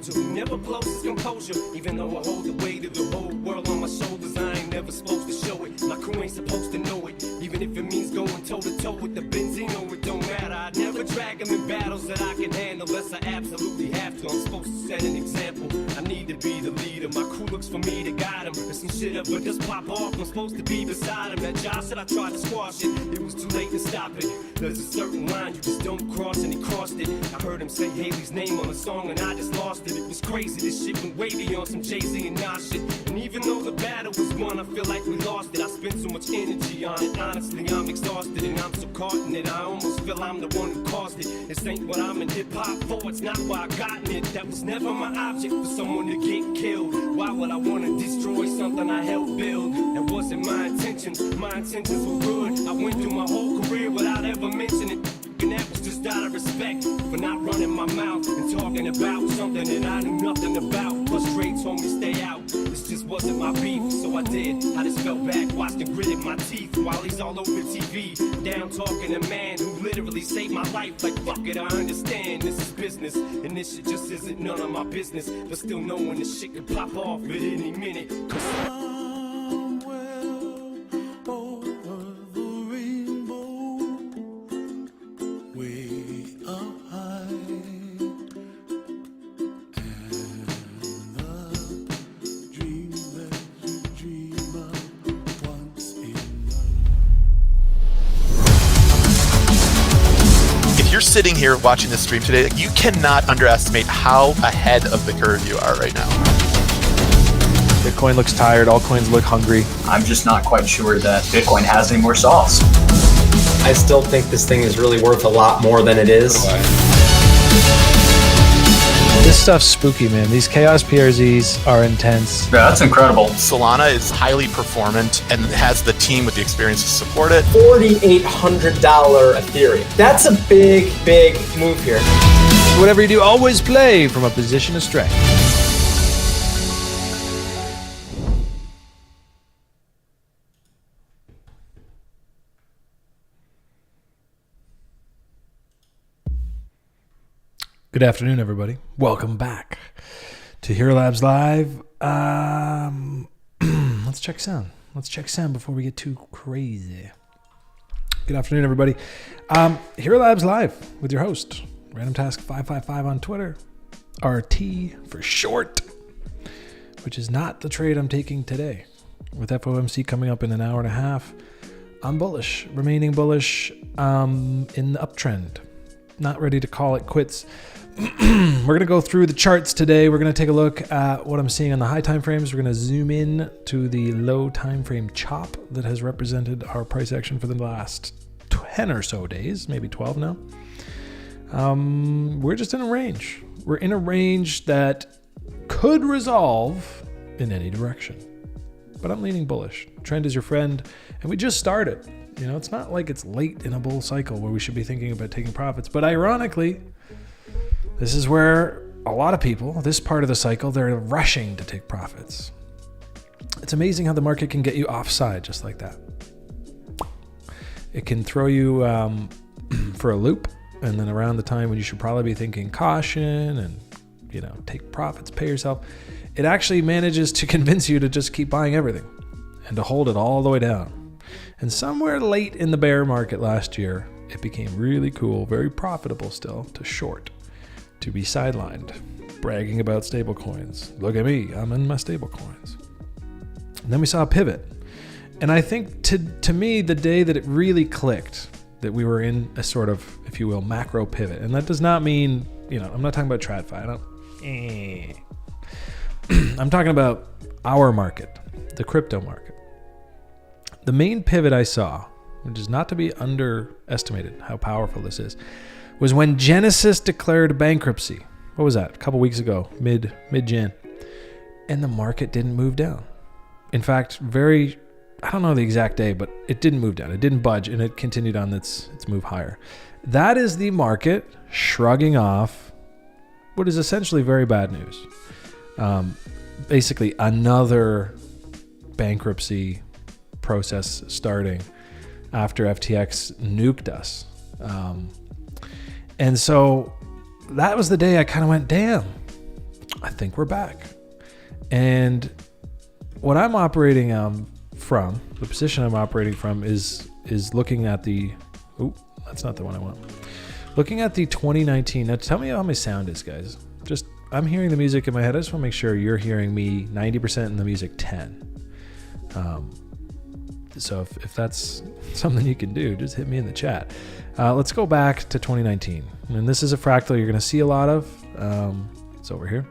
soldier who never blows his composure. Even though I hold the weight of the whole world on my shoulders, I ain't never supposed to show it. My crew ain't supposed to know it. Even if it means going toe to toe with the Benzino, it don't matter. I never drag them in battles that I can handle unless I absolutely have to. I'm supposed to set an example. I need to be the leader. My crew looks for me to guide them. There's some shit up, but just pop off. I'm supposed to be beside him. That Josh said I tried to squash it. It was too late to stop it. There's a certain line you just don't cross, and he crossed it. I heard him say Haley's name on a song, and I just lost it. It was crazy. This shit went way beyond some Jay-Z and Nas shit. And even though the battle was won, I feel like we lost it. I spent so much energy on it. Honestly, I'm exhausted, and I'm so caught in it. I almost feel I'm the one who caused it. This ain't what I'm in hip-hop for. It's not why I got in it. That was never my object, for someone to get killed. Why would I want to destroy something I helped build? That wasn't my intentions. My intentions were good. I went through my whole career without ever mentioning it. And that was just out of respect for not running my mouth and talking about something that I knew nothing about. Plus Dre told me stay out. This just wasn't my beef, so I did. I just fell back, watched and gritted my teeth while he's all over TV. Down talking a man who literally saved my life. Like fuck it, I understand this is business, and this shit just isn't none of my business. But still knowing this shit could pop off at any minute. You're sitting here watching this stream today, you cannot underestimate how ahead of the curve you are right now. Bitcoin looks tired, altcoins look hungry. I'm just not quite sure that Bitcoin has any more sauce. I still think this thing is really worth a lot more than it is. This stuff's spooky, man. These chaos PRZs are intense. Yeah, that's incredible. Solana is highly performant and has the team with the experience to support it. $4,800 Ethereum. That's a big, big move here. Whatever you do, always play from a position of strength. Good afternoon, everybody. Welcome back to Hxro Labs Live. Let's check sound. Let's check sound before we get too crazy. Good afternoon, everybody. Hxro Labs Live with your host, Randomtask555 on Twitter. RT for short, which is not the trade I'm taking today. With FOMC coming up in an hour and a half, I'm bullish, remaining bullish in the uptrend. Not ready to call it quits. We're going to go through the charts today. We're going to take a look at what I'm seeing on the high time frames. We're going to zoom in to the low time frame chop that has represented our price action for the last 10 or so days, maybe 12 now. We're just in a range. We're in a range that could resolve in any direction, but I'm leaning bullish. Trend is your friend, and we just started. You know, it's not like it's late in a bull cycle where we should be thinking about taking profits, but ironically, this is where a lot of people, this part of the cycle, they're rushing to take profits. It's amazing how the market can get you offside just like that. It can throw you for a loop, and then around the time when you should probably be thinking caution and, you know, take profits, pay yourself, it actually manages to convince you to just keep buying everything and to hold it all the way down. And somewhere late in the bear market last year, it became really cool, very profitable still, to short, to be sidelined, bragging about stablecoins. Look at me, I'm in my stablecoins. And then we saw a pivot. And I think to me, the day that it really clicked, that we were in a sort of, if you will, macro pivot. And that does not mean, you know, I'm not talking about TradFi. I'm talking about our market, the crypto market. The main pivot I saw, which is not to be underestimated how powerful this is, was when Genesis declared bankruptcy. What was that? A couple weeks ago, mid-Jan. And the market didn't move down. In fact, I don't know the exact day, but it didn't move down. It didn't budge, and it continued on its move higher. That is the market shrugging off what is essentially very bad news. Basically, another bankruptcy process starting after FTX nuked us. And so that was the day I kind of went, damn, I think we're back. And what I'm operating from, the position I'm operating from is looking at the, that's not the one I want. Looking at the 2019, now tell me how my sound is, guys. Just, I'm hearing the music in my head. I just want to make sure you're hearing me 90% and the music 10. So if that's something you can do, just hit me in the chat. Let's go back to 2019. And this is a fractal you're going to see a lot of. It's over here.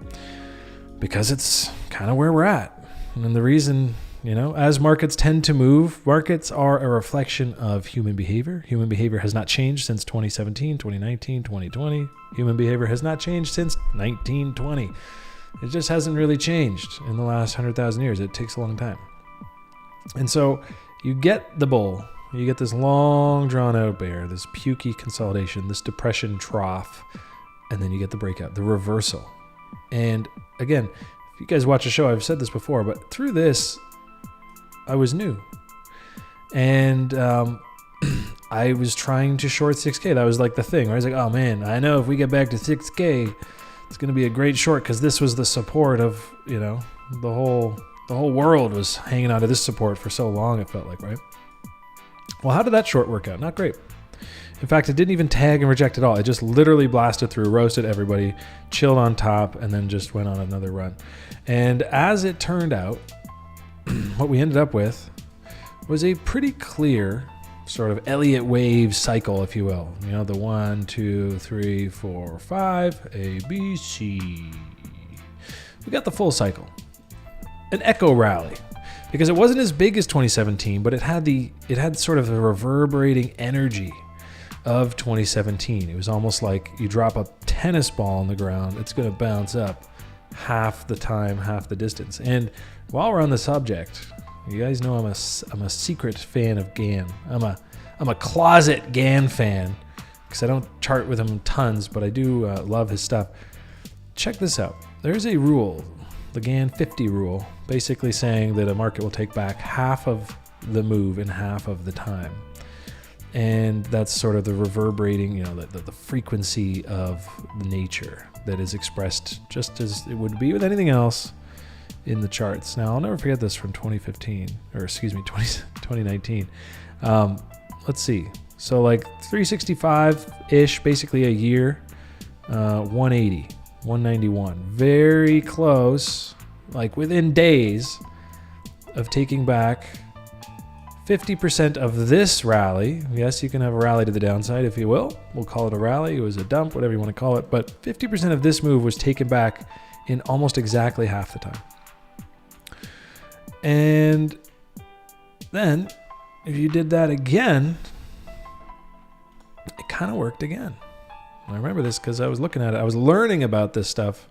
Because it's kind of where we're at. And the reason, as markets tend to move, markets are a reflection of human behavior. Human behavior has not changed since 2017, 2019, 2020. Human behavior has not changed since 1920. It just hasn't really changed in the last 100,000 years. It takes a long time. And so you get the bull, you get this long drawn out bear, this pukey consolidation, this depression trough, and then you get the breakout, the reversal. And again, if you guys watch the show, I've said this before, but through this, I was new. And I was trying to short 6K. That was like the thing. Where I was like, oh man, I know if we get back to 6K, it's going to be a great short because this was the support of, the whole world was hanging on to this support for so long, it felt like, right? Well, how did that short work out? Not great. In fact, it didn't even tag and reject at all. It just literally blasted through, roasted everybody, chilled on top, and then just went on another run. And as it turned out, what we ended up with was a pretty clear sort of Elliott wave cycle, if you will. The 1, 2, 3, 4, 5, A, B, C. We got the full cycle. An echo rally. Because it wasn't as big as 2017, but it had sort of the reverberating energy of 2017. It was almost like you drop a tennis ball on the ground, it's going to bounce up half the time, half the distance. And while we're on the subject, you guys know I'm a secret fan of Gann. I'm a closet Gann fan because I don't chart with him tons, but I do love his stuff. Check this out. There's a rule, the Gann 50 rule, basically saying that a market will take back half of the move in half of the time. And that's sort of the reverberating, the frequency of nature that is expressed just as it would be with anything else in the charts. Now, I'll never forget this from 2019. Let's see. So like 365-ish, basically a year, 180, 191. Very close, like within days of taking back 50% of this rally. Yes, you can have a rally to the downside, if you will. We'll call it a rally. It was a dump, whatever you want to call it. But 50% of this move was taken back in almost exactly half the time. And then if you did that again, it kind of worked again. I remember this because I was looking at it. I was learning about this stuff.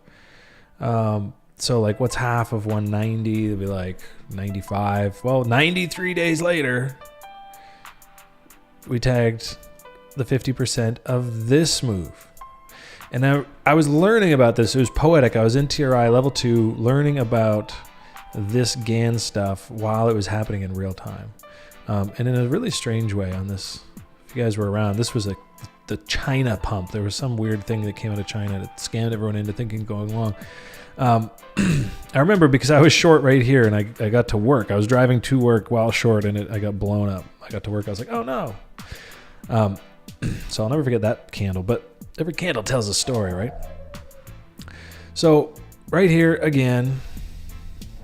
So like what's half of 190? It'll be like 95. Well, 93 days later, we tagged the 50% of this move. And I was learning about this. It was poetic. I was in TRI level 2 learning about this Gann stuff while it was happening in real time. And in a really strange way on this, if you guys were around, this was the China pump. There was some weird thing that came out of China that scammed everyone into thinking going long. I remember because I was short right here and I got to work. I was driving to work while short and I got blown up. I got to work. I was like, oh no. So I'll never forget that candle, but every candle tells a story, right? So right here again,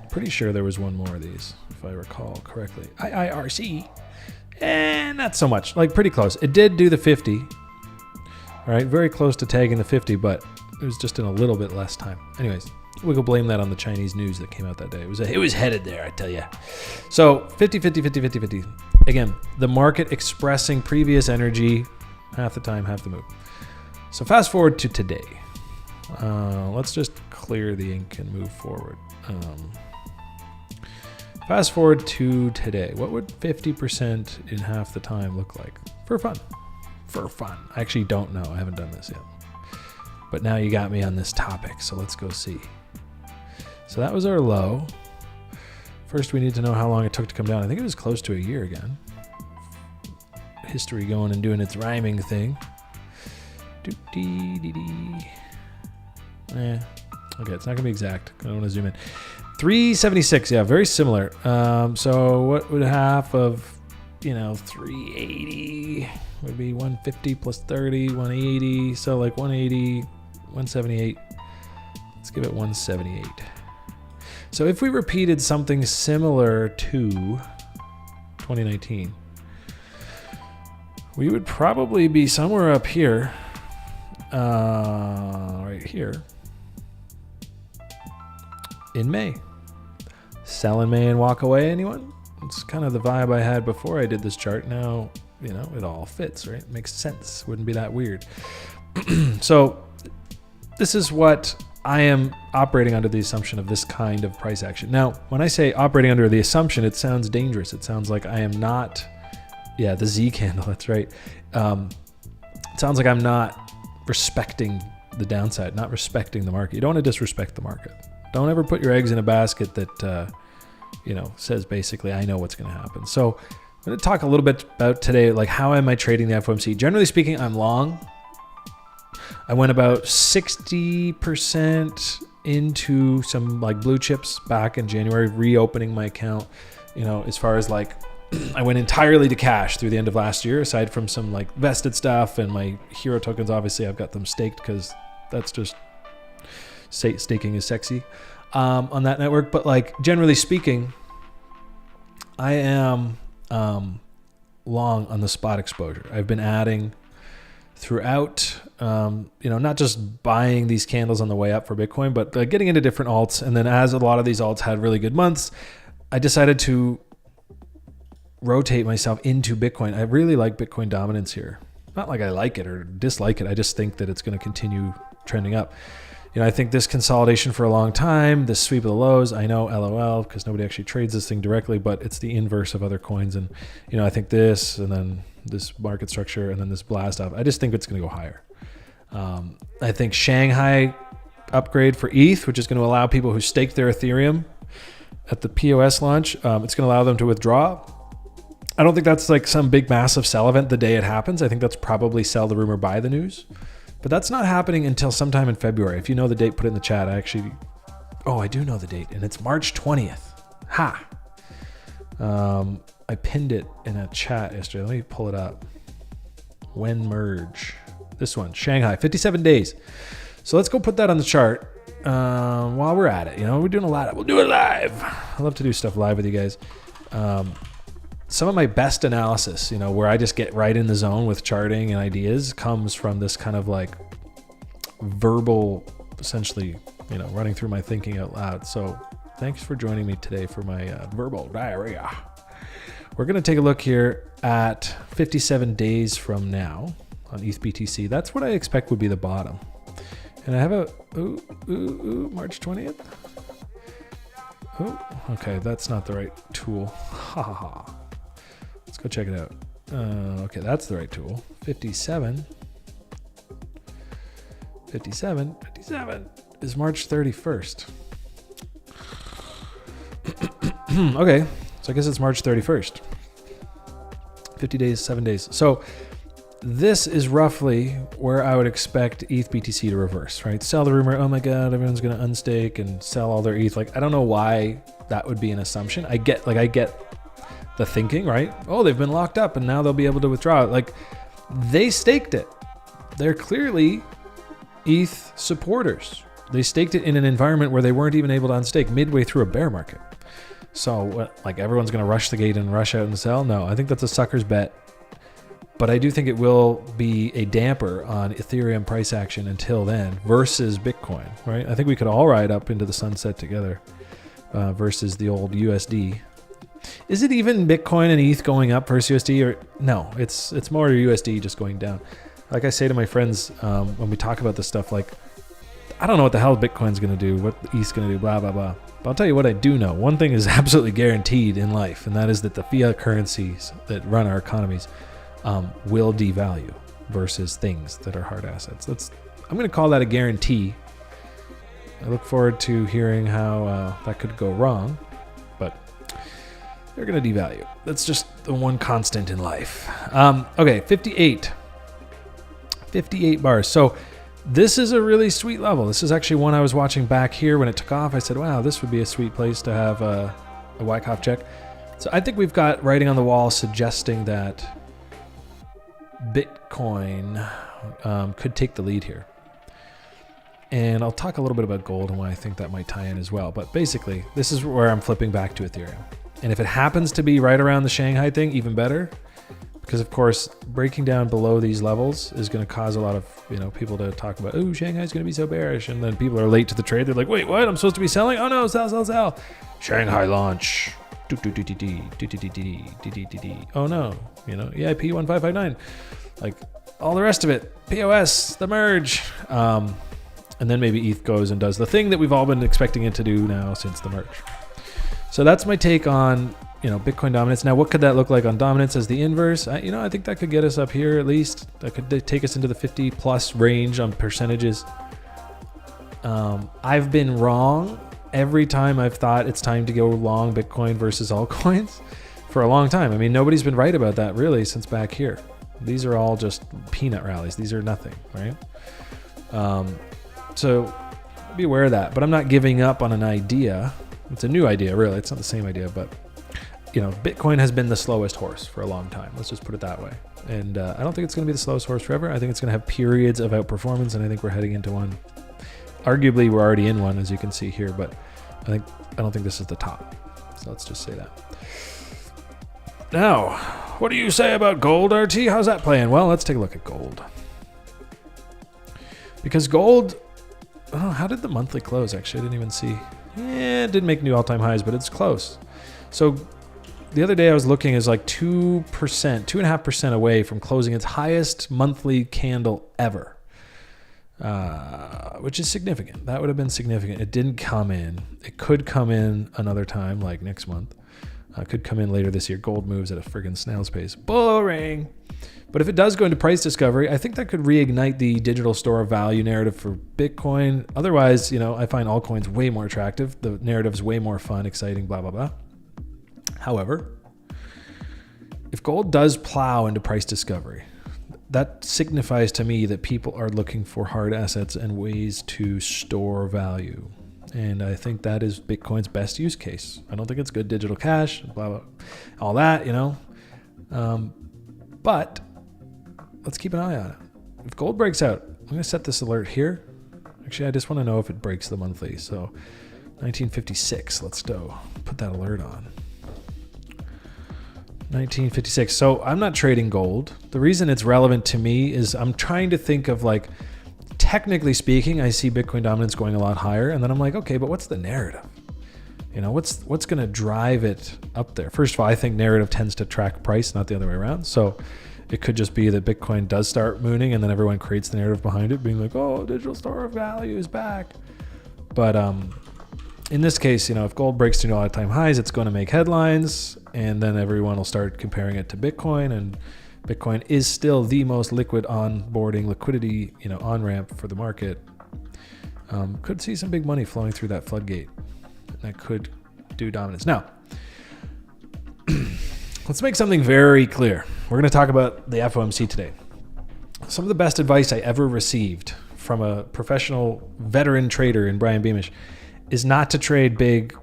pretty sure there was one more of these, if I recall correctly. IIRC. And not so much, like pretty close. It did do the 50, all right? Very close to tagging the 50, but it was just in a little bit less time. Anyways, we could blame that on the Chinese news that came out that day. It was headed there, I tell you. So 50, 50, 50, 50, 50. Again, the market expressing previous energy, half the time, half the move. So fast forward to today. Let's just clear the ink and move forward. Fast forward to today. What would 50% in half the time look like? For fun. For fun. I actually don't know. I haven't done this yet. But now you got me on this topic, so let's go see. So that was our low. First, we need to know how long it took to come down. I think it was close to a year again. History going and doing its rhyming thing. Okay, it's not gonna be exact. I don't want to zoom in. 376, yeah, very similar. So what would half of 380 would be 150 plus 30, 180. So like 180, 178. Let's give it 178. So if we repeated something similar to 2019, we would probably be somewhere up here, right here, in May. Sell in May and walk away, anyone? It's kind of the vibe I had before I did this chart. Now, it all fits, right? It makes sense. Wouldn't be that weird. So this is what I am operating under the assumption of this kind of price action. Now, when I say operating under the assumption, it sounds dangerous. It sounds like I am not, the Z candle, that's right. It sounds like I'm not respecting the downside, not respecting the market. You don't want to disrespect the market. Don't ever put your eggs in a basket that, says basically, I know what's going to happen. So I'm going to talk a little bit about today, like how am I trading the FOMC? Generally speaking, I'm long. I went about 60% into some like blue chips back in January, reopening my account, as far as like, I went entirely to cash through the end of last year, aside from some like vested stuff and my Hxro tokens. Obviously, I've got them staked because that's just staking is sexy on that network. But like generally speaking, I am long on the spot exposure. I've been adding throughout, not just buying these candles on the way up for Bitcoin, but getting into different alts. And then as a lot of these alts had really good months, I decided to rotate myself into Bitcoin. I really like Bitcoin dominance here. Not like I like it or dislike it. I just think that it's going to continue trending up. I think this consolidation for a long time, this sweep of the lows, I know LOL because nobody actually trades this thing directly, but it's the inverse of other coins. And, I think this and then this market structure and then this blast off, I just think it's going to go higher. I think Shanghai upgrade for ETH, which is going to allow people who stake their Ethereum at the POS launch, it's going to allow them to withdraw. I don't think that's like some big massive sell event the day it happens. I think that's probably sell the rumor, buy the news. But that's not happening until sometime in February. If you know the date, put it in the chat. I do know the date, and it's March 20th. Ha! I pinned it in a chat yesterday. Let me pull it up. When merge. This one, Shanghai, 57 days. So let's go put that on the chart while we're at it. We're doing a lot. We'll do it live. I love to do stuff live with you guys. Some of my best analysis, where I just get right in the zone with charting and ideas, comes from this kind of like verbal, essentially, running through my thinking out loud. So thanks for joining me today for my verbal diarrhea. We're going to take a look here at 57 days from now on ETH BTC. That's what I expect would be the bottom. And I have March 20th. Oh, okay, that's not the right tool. Ha ha ha. Let's go check it out. Okay, that's the right tool. 57 is March 31st. Okay, so I guess it's March 31st. 50 days, 7 days. So this is roughly where I would expect ETH BTC to reverse, right? Sell the rumor, oh my God, everyone's going to unstake and sell all their ETH. Like, I don't know why that would be an assumption. I get the thinking, right? Oh, they've been locked up and now they'll be able to withdraw it. Like, they staked it. They're clearly ETH supporters. They staked it in an environment where they weren't even able to unstake midway through a bear market. So what, like everyone's going to rush the gate and rush out and sell? No, I think that's a sucker's bet. But I do think it will be a damper on Ethereum price action until then versus Bitcoin, right? I think we could all ride up into the sunset together versus the old USD. Is it even Bitcoin and ETH going up versus USD? Or no, it's more USD just going down. Like I say to my friends when we talk about this stuff, like, I don't know what the hell Bitcoin's going to do, what ETH's going to do, blah, blah, blah. But I'll tell you what I do know. One thing is absolutely guaranteed in life, and that is that the fiat currencies that run our economies will devalue versus things that are hard assets. I'm going to call that a guarantee. I look forward to hearing how that could go wrong, but they're going to devalue. That's just the one constant in life. Okay, 58 bars. So This is a really sweet level. This is actually one I was watching back here when it took off. I said, wow, this would be a sweet place to have a Wyckoff check. So I think we've got writing on the wall suggesting that Bitcoin could take the lead here. And I'll talk a little bit about gold and why I think that might tie in as well. But basically, this is where I'm flipping back to Ethereum. And if it happens to be right around the Shanghai thing, even better. Because of course, breaking down below these levels is going to cause a lot of people to talk about, oh, Shanghai's going to be so bearish, and then people are late to the trade. They're like, wait, what? I'm supposed to be selling? Oh no, sell, sell, sell. Shanghai launch. Oh no, EIP 1559, like all the rest of it, POS, the merge, and then maybe ETH goes and does the thing that we've all been expecting it to do now since the merge. So that's my take on Bitcoin dominance. Now, what could that look like on dominance as the inverse? I think that could get us up here at least. That could take us into the 50 plus range on percentages. I've been wrong every time I've thought it's time to go long Bitcoin versus altcoins for a long time. I mean, nobody's been right about that really since back here. These are all just peanut rallies. These are nothing, right? So be aware of that. But I'm not giving up on an idea. It's a new idea, really. It's not the same idea, but Bitcoin has been the slowest horse for a long time. Let's just put it that way. And I don't think it's going to be the slowest horse forever. I think it's going to have periods of outperformance, and I think we're heading into one. Arguably, we're already in one, as you can see here, but I don't think this is the top. So let's just say that. Now, what do you say about gold, RT? How's that playing? Well, let's take a look at gold. Because gold, how did the monthly close? Actually, I didn't even see. Yeah, it didn't make new all-time highs, but it's close. So the other day I was looking, is like 2%, 2.5% away from closing its highest monthly candle ever, which is significant. That would have been significant. It didn't come in. It could come in another time, like next month. Could come in later this year. Gold moves at a friggin' snail's pace. Boring. But if it does go into price discovery, I think that could reignite the digital store of value narrative for Bitcoin. Otherwise, I find altcoins way more attractive. The narrative's way more fun, exciting, blah, blah, blah. However, if gold does plow into price discovery, that signifies to me that people are looking for hard assets and ways to store value. And I think that is Bitcoin's best use case. I don't think it's good digital cash, blah, blah, all that, but let's keep an eye on it. If gold breaks out, I'm going to set this alert here. Actually, I just want to know if it breaks the monthly. So 1956, let's go put that alert on. 1956. So I'm not trading gold. The reason it's relevant to me is I'm trying to think of, like, technically speaking, I see Bitcoin dominance going a lot higher. And then I'm like, okay, but what's the narrative? What's going to drive it up there? First of all, I think narrative tends to track price, not the other way around. So it could just be that Bitcoin does start mooning and then everyone creates the narrative behind it, being like, oh, digital store of value is back. But in this case, if gold breaks to new all-time highs, it's going to make headlines, and then everyone will start comparing it to Bitcoin, and Bitcoin is still the most liquid onboarding liquidity, on-ramp for the market. Could see some big money flowing through that floodgate. That could do dominance. Now, let's make something very clear. We're going to talk about the FOMC today. Some of the best advice I ever received from a professional veteran trader in Brian Beamish is not to trade big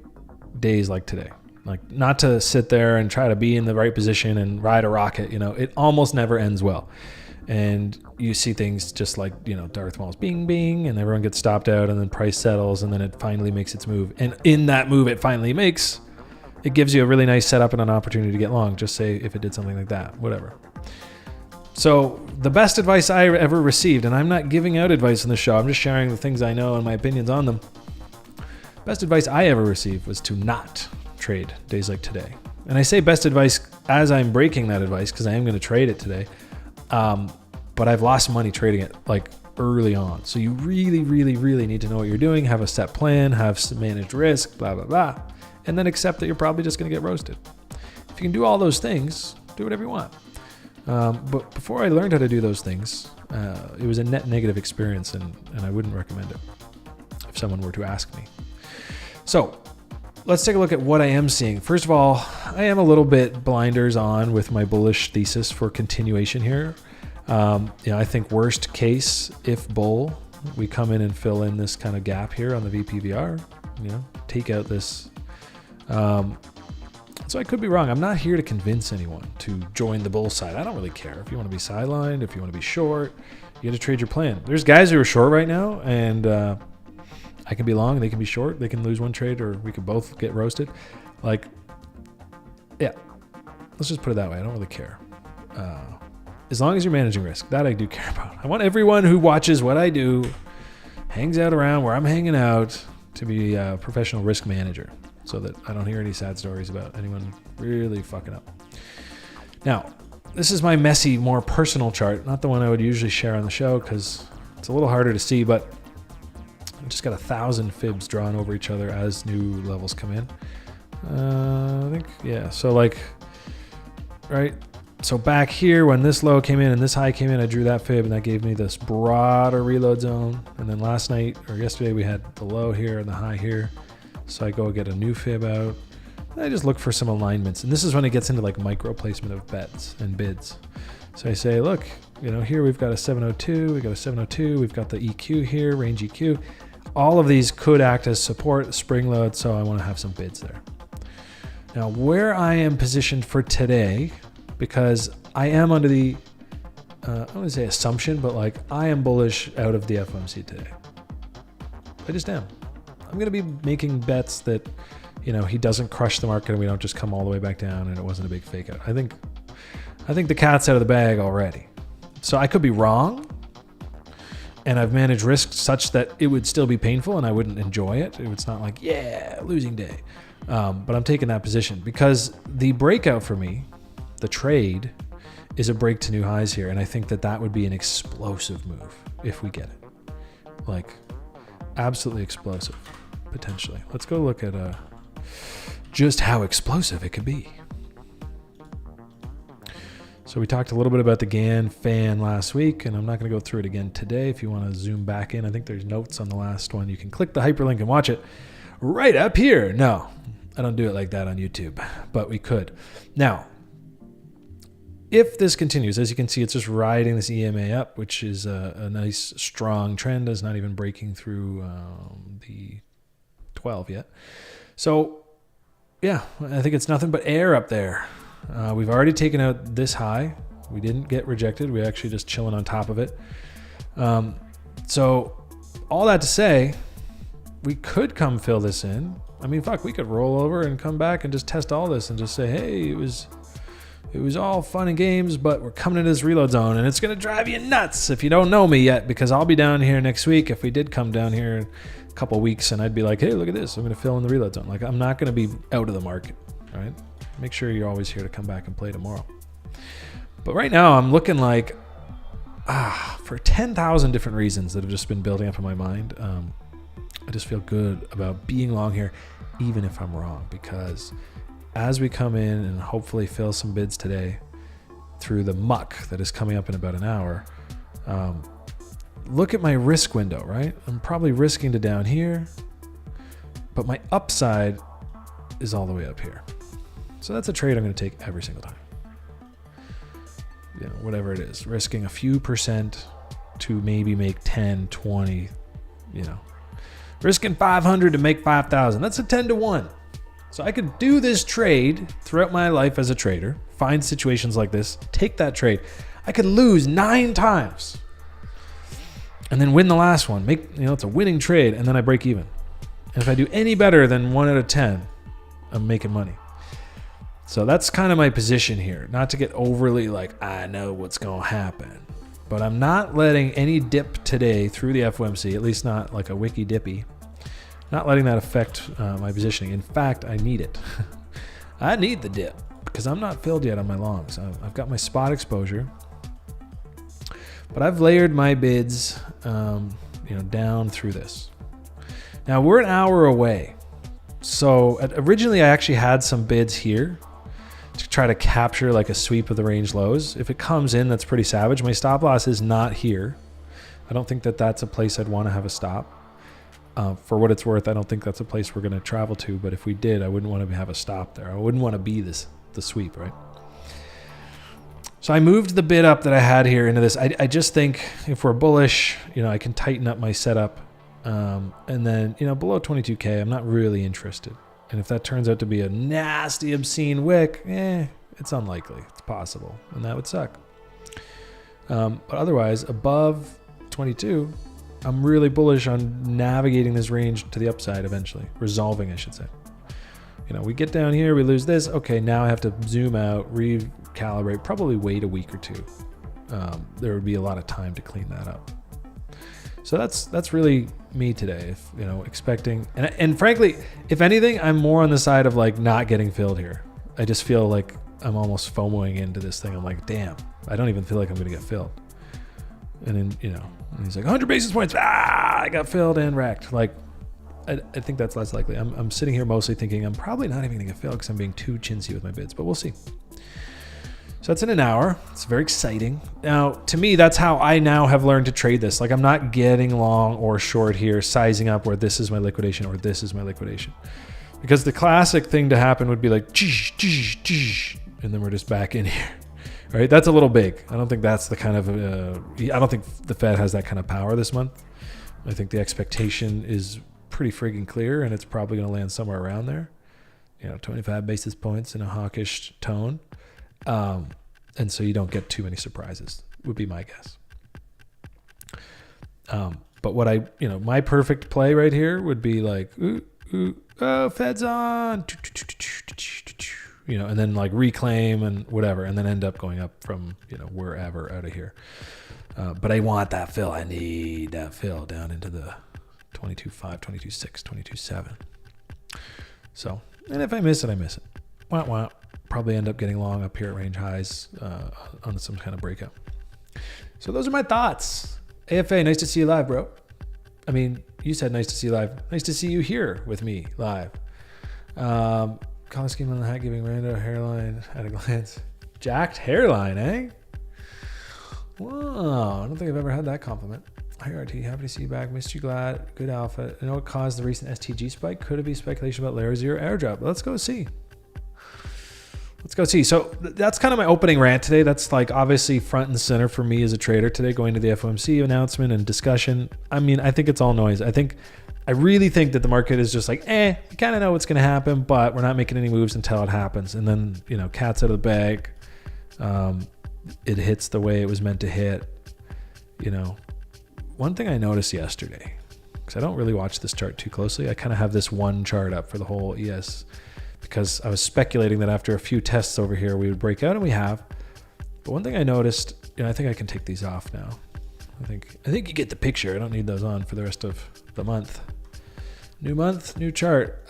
days like today. Like, not to sit there and try to be in the right position and ride a rocket. It almost never ends well. And you see things just like, Darth Maul's bing, bing, and everyone gets stopped out, and then price settles, and then it finally makes its move. And in that move it finally makes, it gives you a really nice setup and an opportunity to get long. Just say if it did something like that, whatever. So the best advice I ever received, and I'm not giving out advice in the show, I'm just sharing the things I know and my opinions on them. Best advice I ever received was to not trade days like today. And I say best advice as I'm breaking that advice, because I am going to trade it today. But I've lost money trading it like early on. So you really, really, really need to know what you're doing, have a set plan, have some managed risk, blah, blah, blah, and then accept that you're probably just going to get roasted. If you can do all those things, do whatever you want. But before I learned how to do those things, it was a net negative experience, and I wouldn't recommend it if someone were to ask me. So let's take a look at what I am seeing. First of all, I am a little bit blinders on with my bullish thesis for continuation here. I think worst case, if bull, we come in and fill in this kind of gap here on the VPVR, take out this. So I could be wrong. I'm not here to convince anyone to join the bull side. I don't really care. If you want to be sidelined, if you want to be short, you got to trade your plan. There's guys who are short right now, and I can be long, they can be short, they can lose one trade, or we could both get roasted. Like, yeah, let's just put it that way. I don't really care. As long as you're managing risk, that I do care about. I want everyone who watches what I do, hangs out around where I'm hanging out, to be a professional risk manager, so that I don't hear any sad stories about anyone really fucking up. Now, this is my messy, more personal chart, not the one I would usually share on the show because it's a little harder to see, but I just got 1,000 fibs drawn over each other as new levels come in. I think, yeah, so like, right? So back here, when this low came in and this high came in, I drew that fib, and that gave me this broader reload zone. And then last night, or yesterday, we had the low here and the high here. So I go get a new fib out. And I just look for some alignments. And this is when it gets into like micro placement of bets and bids. So I say, look, here we've got a 702, we've got a 702, we've got the EQ here, range EQ. All of these could act as support, spring load, so I want to have some bids there. Now, where I am positioned for today, because I am under the, I don't want to say assumption, but like I am bullish out of the FOMC today. I just am. I'm going to be making bets that, he doesn't crush the market and we don't just come all the way back down and it wasn't a big fake out. I think the cat's out of the bag already. So I could be wrong, and I've managed risk such that it would still be painful and I wouldn't enjoy it. It's not like, yeah, losing day. But I'm taking that position because the breakout for me, the trade, is a break to new highs here. And I think that would be an explosive move if we get it. Like, absolutely explosive, potentially. Let's go look at just how explosive it could be. So we talked a little bit about the GAN fan last week, and I'm not going to go through it again today. If you want to zoom back in, I think there's notes on the last one. You can click the hyperlink and watch it right up here. No, I don't do it like that on YouTube, but we could. Now, if this continues, as you can see, it's just riding this EMA up, which is a nice, strong trend. It's not even breaking through the 12 yet. So, yeah, I think it's nothing but air up there. We've already taken out this high. We didn't get rejected. We're actually just chilling on top of it. So all that to say, we could come fill this in. I mean, fuck, we could roll over and come back and just test all this and just say, hey, it was all fun and games, but we're coming into this reload zone and it's going to drive you nuts if you don't know me yet, because I'll be down here next week. If we did come down here in a couple weeks and I'd be like, hey, look at this, I'm going to fill in the reload zone. Like, I'm not going to be out of the market, right? Make sure you're always here to come back and play tomorrow. But right now I'm looking like, for 10,000 different reasons that have just been building up in my mind. I just feel good about being long here, even if I'm wrong, because as we come in and hopefully fill some bids today through the muck that is coming up in about an hour, look at my risk window, right? I'm probably risking to down here, but my upside is all the way up here. So that's a trade I'm going to take every single time. Whatever it is, risking a few percent to maybe make 10, 20, risking 500 to make 5,000. That's a 10 to 1. So I could do this trade throughout my life as a trader, find situations like this, take that trade. I could lose 9 times and then win the last one. It's a winning trade, and then I break even. And if I do any better than 1 out of 10, I'm making money. So that's kind of my position here. Not to get overly like, I know what's going to happen. But I'm not letting any dip today through the FOMC, at least not like a wiki dippy. Not letting that affect my positioning. In fact, I need it. I need the dip because I'm not filled yet on my longs. I've got my spot exposure. But I've layered my bids down through this. Now we're an hour away. So originally I actually had some bids here to try to capture like a sweep of the range lows. If it comes in, that's pretty savage. My stop loss is not here. I don't think that that's a place I'd want to have a stop. For what it's worth, I don't think that's a place we're going to travel to. But if we did, I wouldn't want to have a stop there. I wouldn't want to be the sweep, right? So I moved the bid up that I had here into this. I just think if we're bullish, I can tighten up my setup. And then, below 22K, I'm not really interested. And if that turns out to be a nasty, obscene wick, it's unlikely. It's possible. And that would suck. But otherwise, above 22, I'm really bullish on navigating this range to the upside eventually. Resolving, I should say. We get down here, we lose this. Okay, now I have to zoom out, recalibrate, probably wait a week or two. There would be a lot of time to clean that up. So that's really me today. Expecting, and frankly, if anything, I'm more on the side of like not getting filled here. I just feel like I'm almost FOMOing into this thing. I'm like, damn, I don't even feel like I'm going to get filled. And then, and he's like 100 basis points. I got filled and wrecked. Like, I think that's less likely. I'm sitting here mostly thinking I'm probably not even going to get filled because I'm being too chintzy with my bids, but we'll see. So that's in an hour. It's very exciting. Now, to me, that's how I now have learned to trade this. Like, I'm not getting long or short here, sizing up where this is my liquidation or this is my liquidation. Because the classic thing to happen would be like, and then we're just back in here. Right? That's a little big. I don't think that's the kind of, I don't think the Fed has that kind of power this month. I think the expectation is pretty friggin' clear, and it's probably going to land somewhere around there. 25 basis points in a hawkish tone. And so you don't get too many surprises, would be my guess. But what my perfect play right here would be like, oh, Fed's on, and then like reclaim and whatever, and then end up going up from, wherever out of here. But I want that fill. I need that fill down into the 22.5, 22.6, 22.7. So, and if I miss it, I miss it. Wah. Probably end up getting long up here at range highs on some kind of breakout. So those are my thoughts. AFA, nice to see you live, bro. I mean, you said nice to see you live. Nice to see you here with me live. Color scheme on the hat giving random hairline at a glance. Jacked hairline, eh? Whoa, I don't think I've ever had that compliment. Hi, RT. Happy to see you back. Missed you, glad. Good alpha. I know what caused the recent STG spike. Could it be speculation about layer 0 airdrop? Let's go see. So that's kind of my opening rant today. That's like obviously front and center for me as a trader today, going to the FOMC announcement and discussion. I mean, I think it's all noise. I really think that the market is just like, you kind of know what's going to happen, but we're not making any moves until it happens. And then, cat's out of the bag. It hits the way it was meant to hit. One thing I noticed yesterday, because I don't really watch this chart too closely. I kind of have this one chart up for the whole ES because I was speculating that after a few tests over here, we would break out, and we have. But one thing I noticed, I think I can take these off now. I think you get the picture. I don't need those on for the rest of the month. New month, new chart.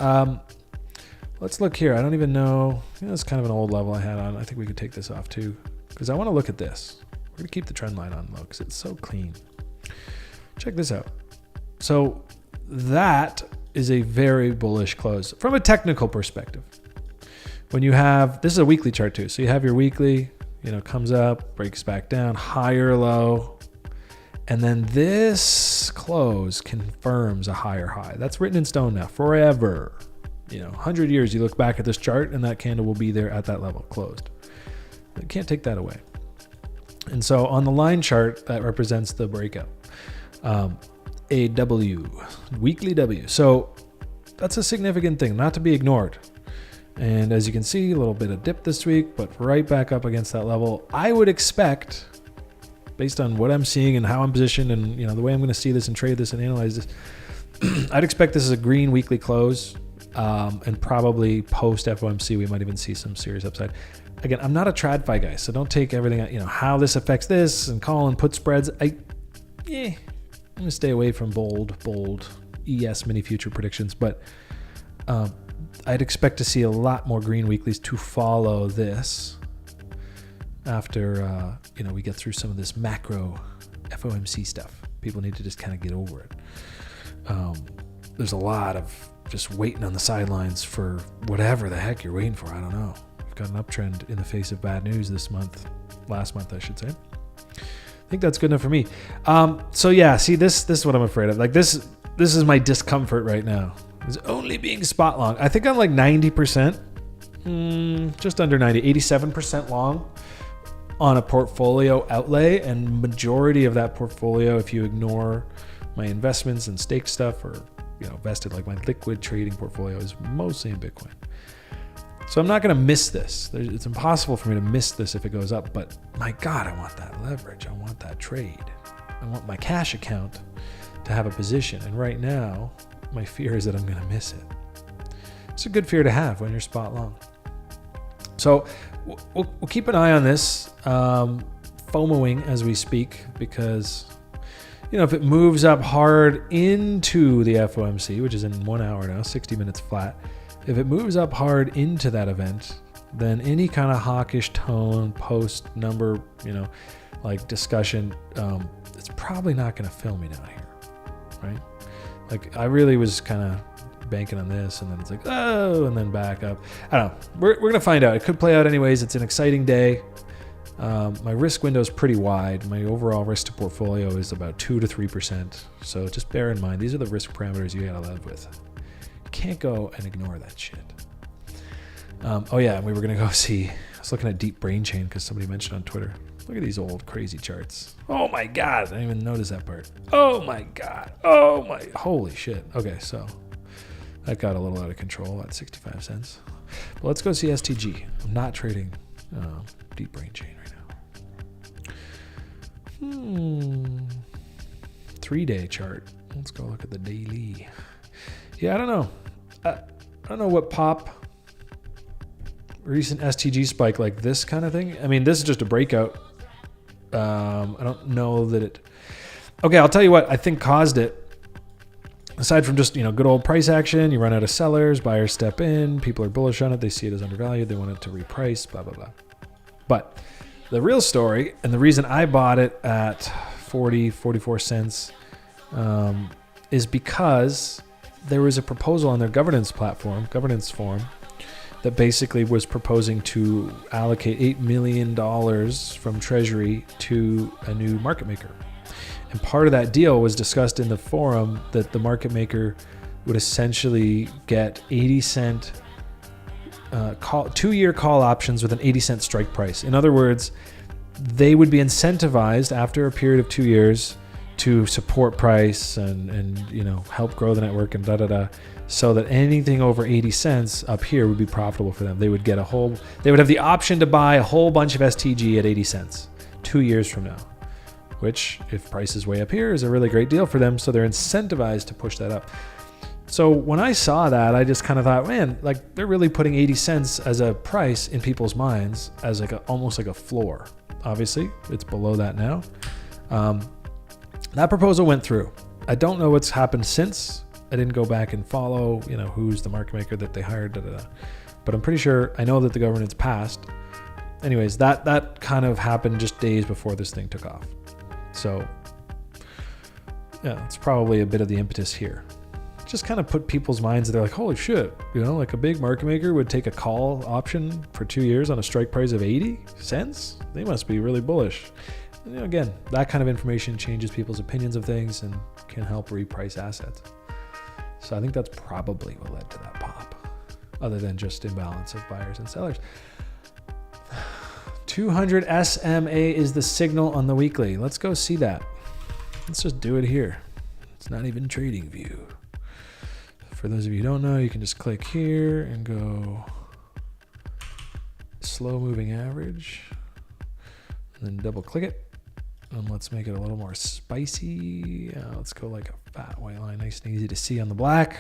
Let's look here. I don't even know. It's kind of an old level I had on. I think we could take this off too, because I want to look at this. We're going to keep the trend line on low because it's so clean. Check this out. So that is a very bullish close from a technical perspective. When you have, this is a weekly chart too. So you have your weekly, comes up, breaks back down, higher low. And then this close confirms a higher high. That's written in stone now forever. 100 years, you look back at this chart and that candle will be there at that level closed. You can't take that away. And so on the line chart, that represents the breakout. A W, weekly W. So that's a significant thing, not to be ignored. And as you can see, a little bit of dip this week, but right back up against that level. I would expect, based on what I'm seeing and how I'm positioned and the way I'm going to see this and trade this and analyze this, I'd expect this is a green weekly close, and probably post FOMC, we might even see some serious upside. Again, I'm not a TradFi guy, so don't take everything, how this affects this and call and put spreads. I'm going to stay away from bold ES mini future predictions, but I'd expect to see a lot more green weeklies to follow this after we get through some of this macro FOMC stuff. People need to just kind of get over it. There's a lot of just waiting on the sidelines for whatever the heck you're waiting for. I don't know. We've got an uptrend in the face of bad news last month, I should say. I think that's good enough for me. So yeah, see, this is what I'm afraid of. Like this is my discomfort right now. Is only being spot long. I think I'm like 90%, just under 90, 87% long. on a portfolio outlay, and majority of that portfolio, if you ignore my investments and stake stuff, or vested, like my liquid trading portfolio, is mostly in Bitcoin. So I'm not going to miss this. It's impossible for me to miss this if it goes up, but my God, I want that leverage. I want that trade. I want my cash account to have a position. And right now, my fear is that I'm going to miss it. It's a good fear to have when you're spot long. So we'll keep an eye on this, FOMOing as we speak, because if it moves up hard into the FOMC, which is in 1 hour now, 60 minutes flat, if it moves up hard into that event, then any kind of hawkish tone, post number, like discussion, it's probably not going to fill me down here, right? Like I really was kind of banking on this, and then it's like, oh, and then back up. I don't know. We're going to find out. It could play out anyways. It's an exciting day. My risk window is pretty wide. My overall risk to portfolio is about 2 to 3%. So just bear in mind, these are the risk parameters you got to live with. Can't go and ignore that shit. Oh yeah, we were gonna go see. I was looking at Deep Brain Chain because somebody mentioned on Twitter. Look at these old crazy charts. Oh my God, I didn't even notice that part. Oh my God. Oh my, holy shit. Okay, so that got a little out of control at 65 cents. But let's go see STG. I'm not trading Deep Brain Chain right now. 3-day chart. Let's go look at the daily. Yeah, I don't know. I don't know what pop recent STG spike like this kind of thing. I mean, this is just a breakout. I don't know that it. Okay, I'll tell you what I think caused it. Aside from just good old price action, you run out of sellers, buyers step in, people are bullish on it, they see it as undervalued, they want it to reprice, blah blah blah. But the real story, and the reason I bought it at 44 cents, is because there was a proposal on their governance forum, that basically was proposing to allocate $8 million from Treasury to a new market maker. And part of that deal was discussed in the forum that the market maker would essentially get 80-cent 2-year call options with an 80-cent strike price. In other words, they would be incentivized after a period of 2 years to support price and help grow the network and so that anything over 80 cents up here would be profitable for them. They would get they would have the option to buy a whole bunch of STG at 80 cents 2 years from now, which if price is way up here is a really great deal for them. So they're incentivized to push that up. So when I saw that, I just kind of thought, man, like they're really putting 80 cents as a price in people's minds as almost like a floor. Obviously it's below that now. That proposal went through. I don't know what's happened since. I didn't go back and follow, who's the market maker that they hired, but I'm pretty sure I know that the governance passed. Anyways, that kind of happened just days before this thing took off. So yeah, it's probably a bit of the impetus here. Just kind of put people's minds, they're like, holy shit, like a big market maker would take a call option for 2 years on a strike price of 80 cents. They must be really bullish. Again, that kind of information changes people's opinions of things and can help reprice assets. So I think that's probably what led to that pop, other than just imbalance of buyers and sellers. 200 SMA is the signal on the weekly. Let's go see that. Let's just do it here. It's not even trading view. For those of you who don't know, you can just click here and go slow moving average, and then double click it. And let's make it a little more spicy. Let's go like a fat white line, nice and easy to see on the black.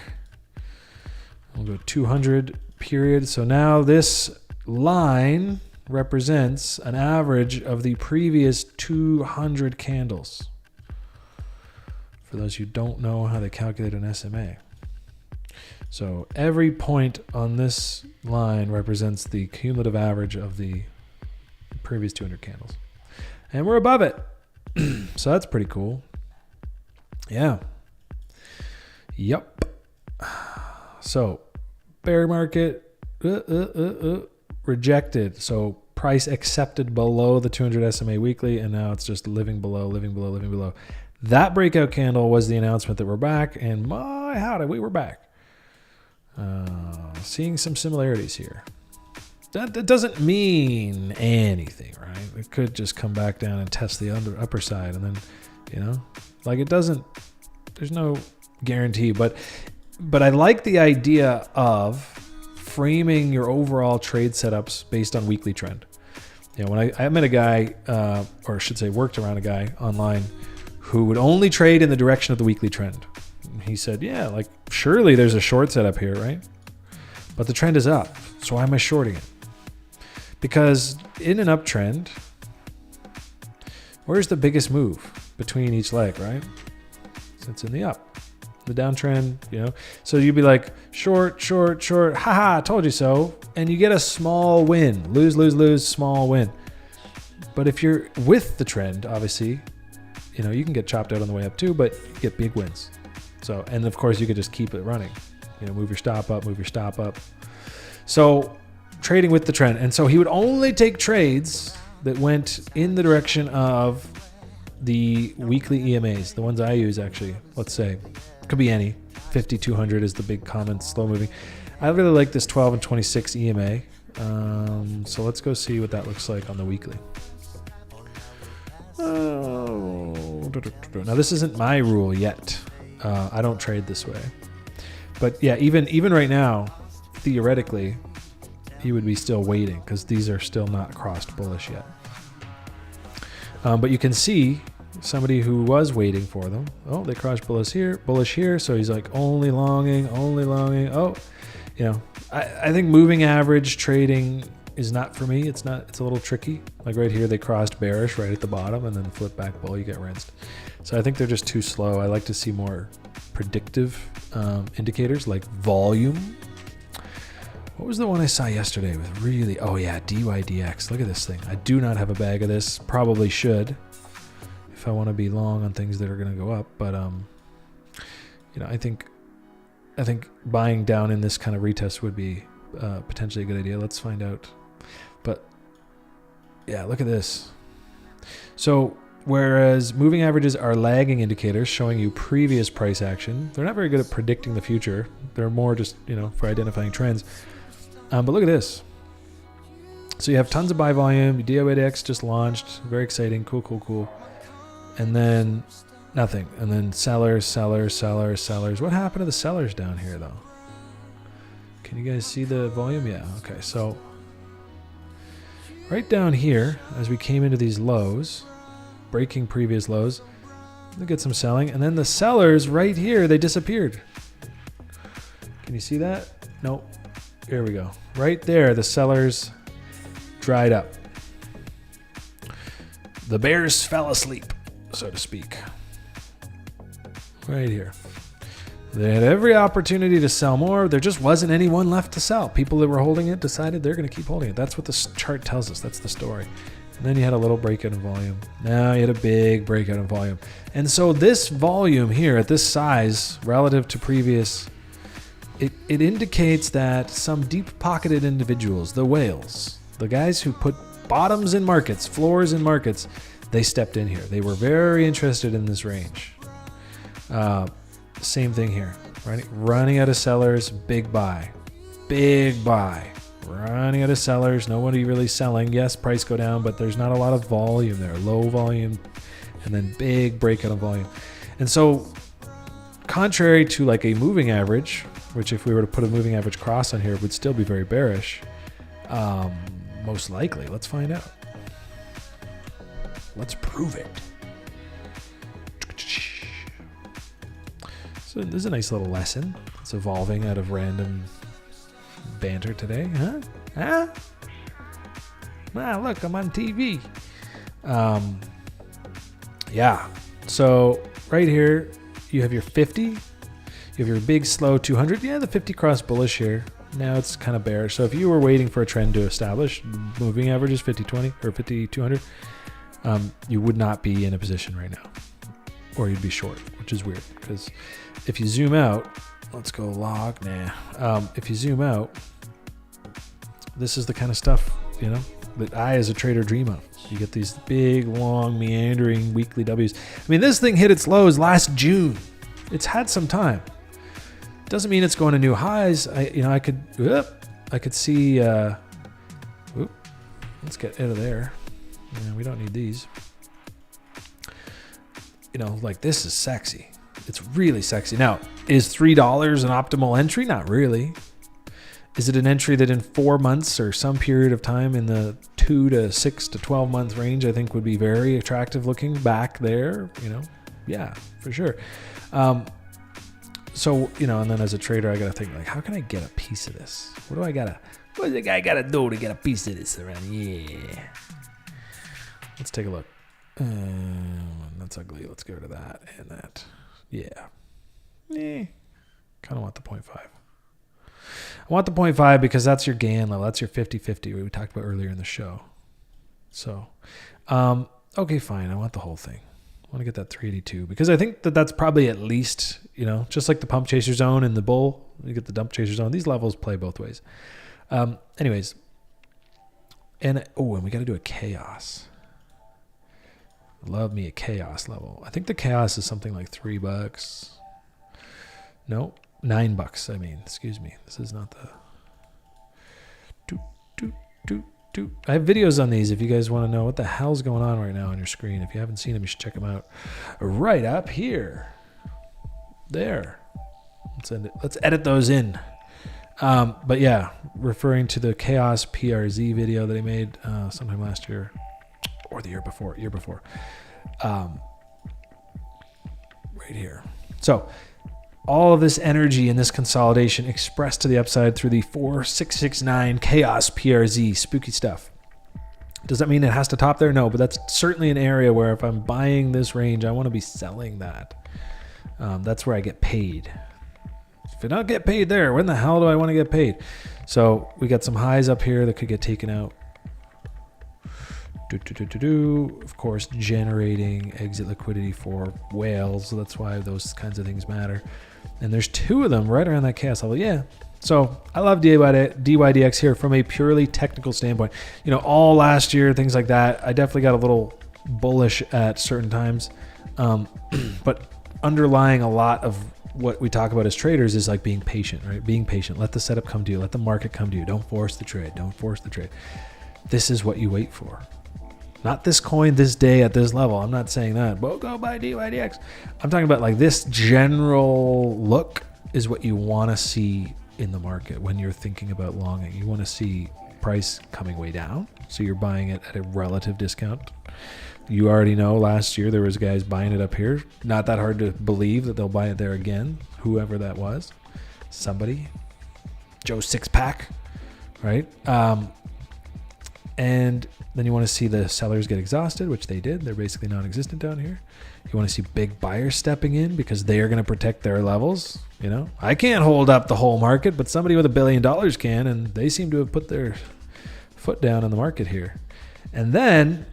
We'll go 200 period. So now this line represents an average of the previous 200 candles. For those who don't know how they calculate an SMA. So every point on this line represents the cumulative average of the previous 200 candles. And we're above it. So that's pretty cool. Yeah. Yep. So bear market rejected. So price accepted below the 200 SMA weekly, and now it's just living below. That breakout candle was the announcement that we're back, and my howdy, we were back. Seeing some similarities here. That doesn't mean anything, right? It could just come back down and test the upper side, and then, like it doesn't. There's no guarantee, but I like the idea of framing your overall trade setups based on weekly trend. When I met a guy, or I should say, worked around a guy online who would only trade in the direction of the weekly trend. He said, "Yeah, like surely there's a short setup here, right? But the trend is up, so why am I shorting it?" Because in an uptrend, where's the biggest move between each leg, right? It's in the up. The downtrend, So you'd be like, short, haha, told you so. And you get a small win. Lose, small win. But if you're with the trend, obviously, you can get chopped out on the way up too, but you get big wins. So, and of course you could just keep it running. Move your stop up. So trading with the trend. And so he would only take trades that went in the direction of the weekly EMAs, the ones I use actually, let's say. Could be any. 50, 200 is the big common slow moving. I really like this 12 and 26 EMA. So let's go see what that looks like on the weekly. Now this isn't my rule yet. I don't trade this way. But yeah, even right now, theoretically, he would be still waiting because these are still not crossed bullish yet. But you can see somebody who was waiting for them. Oh, they crossed bullish here. So he's like only longing. Oh, I think moving average trading is not for me. It's a little tricky. Like right here, they crossed bearish right at the bottom and then flip back bull, you get rinsed. So I think they're just too slow. I like to see more predictive indicators like volume. What was the one I saw yesterday with really, oh yeah, DYDX. Look at this thing. I do not have a bag of this. Probably should if I want to be long on things that are going to go up. But, I think buying down in this kind of retest would be potentially a good idea. Let's find out. But yeah, look at this. So whereas moving averages are lagging indicators showing you previous price action, they're not very good at predicting the future. They're more just, for identifying trends. But look at this. So you have tons of buy volume. DYDX just launched. Very exciting. Cool. And then nothing. And then sellers. What happened to the sellers down here, though? Can you guys see the volume? Yeah. Okay. So right down here, as we came into these lows, breaking previous lows, we get some selling. And then the sellers right here, they disappeared. Can you see that? Nope. Here we go. Right there, the sellers dried up. The bears fell asleep, so to speak. Right here. They had every opportunity to sell more. There just wasn't anyone left to sell. People that were holding it decided they're going to keep holding it. That's what the chart tells us. That's the story. And then you had a little breakout in volume. Now you had a big breakout in volume. And so this volume here at this size relative to previous, it indicates that some deep-pocketed individuals, the whales, the guys who put bottoms in markets, floors in markets, they stepped in here. They were very interested in this range. Same thing here. Running out of sellers, big buy. Running out of sellers, nobody really selling. Yes, price go down, but there's not a lot of volume there. Low volume, and then big breakout of volume. And so, contrary to like a moving average, which if we were to put a moving average cross on here would still be very bearish, most likely. Let's find out. Let's prove it. So this is a nice little lesson. It's evolving out of random banter today, huh? Look, I'm on TV. Yeah. So right here, you have your 50. You have your big slow 200. Yeah, the 50 cross bullish here. Now it's kind of bearish. So if you were waiting for a trend to establish, moving averages 50-20 or 50-200, you would not be in a position right now, or you'd be short, which is weird because if you zoom out, let's go log. If you zoom out, this is the kind of stuff, that I as a trader dream of. You get these big, long, meandering weekly W's. I mean, this thing hit its lows last June. It's had some time. Doesn't mean it's going to new highs. I could see Let's get out of there. Yeah, we don't need these. You know, like this is sexy. It's really sexy. Now, is $3 an optimal entry? Not really. Is it an entry that in 4 months or some period of time in the 2 to 6 to 12 month range, I think would be very attractive looking back there, you know? Yeah, for sure. So, you know, and then as a trader, I got to think like, how can I get a piece of this? What does the guy got to do to get a piece of this around? Yeah. Let's take a look. That's ugly. Let's get rid of that and that. Yeah. Kind of want the 0.5. I want the 0.5 because that's your GAN level. That's your 50-50 we talked about earlier in the show. So, okay, fine. I want the whole thing. I want to get that 382 because I think that that's probably at least, you know, just like the pump chaser zone and the bull, you get the dump chaser zone. These levels play both ways. Anyways. And we got to do a chaos. Love me a chaos level. I think the chaos is something like $3. No. $9. I mean, excuse me. This is not the. I have videos on these if you guys want to know what the hell's going on right now on your screen. If you haven't seen them, you should check them out. Right up here. There. Let's edit those in. But yeah, referring to the Chaos PRZ video that I made sometime last year or the year before. Right here. So. All of this energy and this consolidation expressed to the upside through the 4669 Chaos PRZ, spooky stuff. Does that mean it has to top there? No, but that's certainly an area where if I'm buying this range, I want to be selling that. That's where I get paid. If I don't get paid there, when the hell do I want to get paid? So we got some highs up here that could get taken out. Of course, generating exit liquidity for whales. So that's why those kinds of things matter. And there's 2 of them right around that chaos level. Yeah. So I love DYDX here from a purely technical standpoint. You know, all last year, things like that, I definitely got a little bullish at certain times. But underlying a lot of what we talk about as traders is like being patient, right? Being patient. Let the setup come to you. Let the market come to you. Don't force the trade. This is what you wait for. Not this coin this day at this level. I'm not saying that. But go buy DYDX. I'm talking about like this general look is what you want to see in the market when you're thinking about longing. You want to see price coming way down. So you're buying it at a relative discount. You already know last year there was guys buying it up here. Not that hard to believe that they'll buy it there again. Whoever that was. Somebody. Joe Sixpack. Right? And then you want to see the sellers get exhausted, which they did. They're basically non-existent down here. You want to see big buyers stepping in because they are going to protect their levels. You know, I can't hold up the whole market, but somebody with $1 billion can, and they seem to have put their foot down on the market here. And then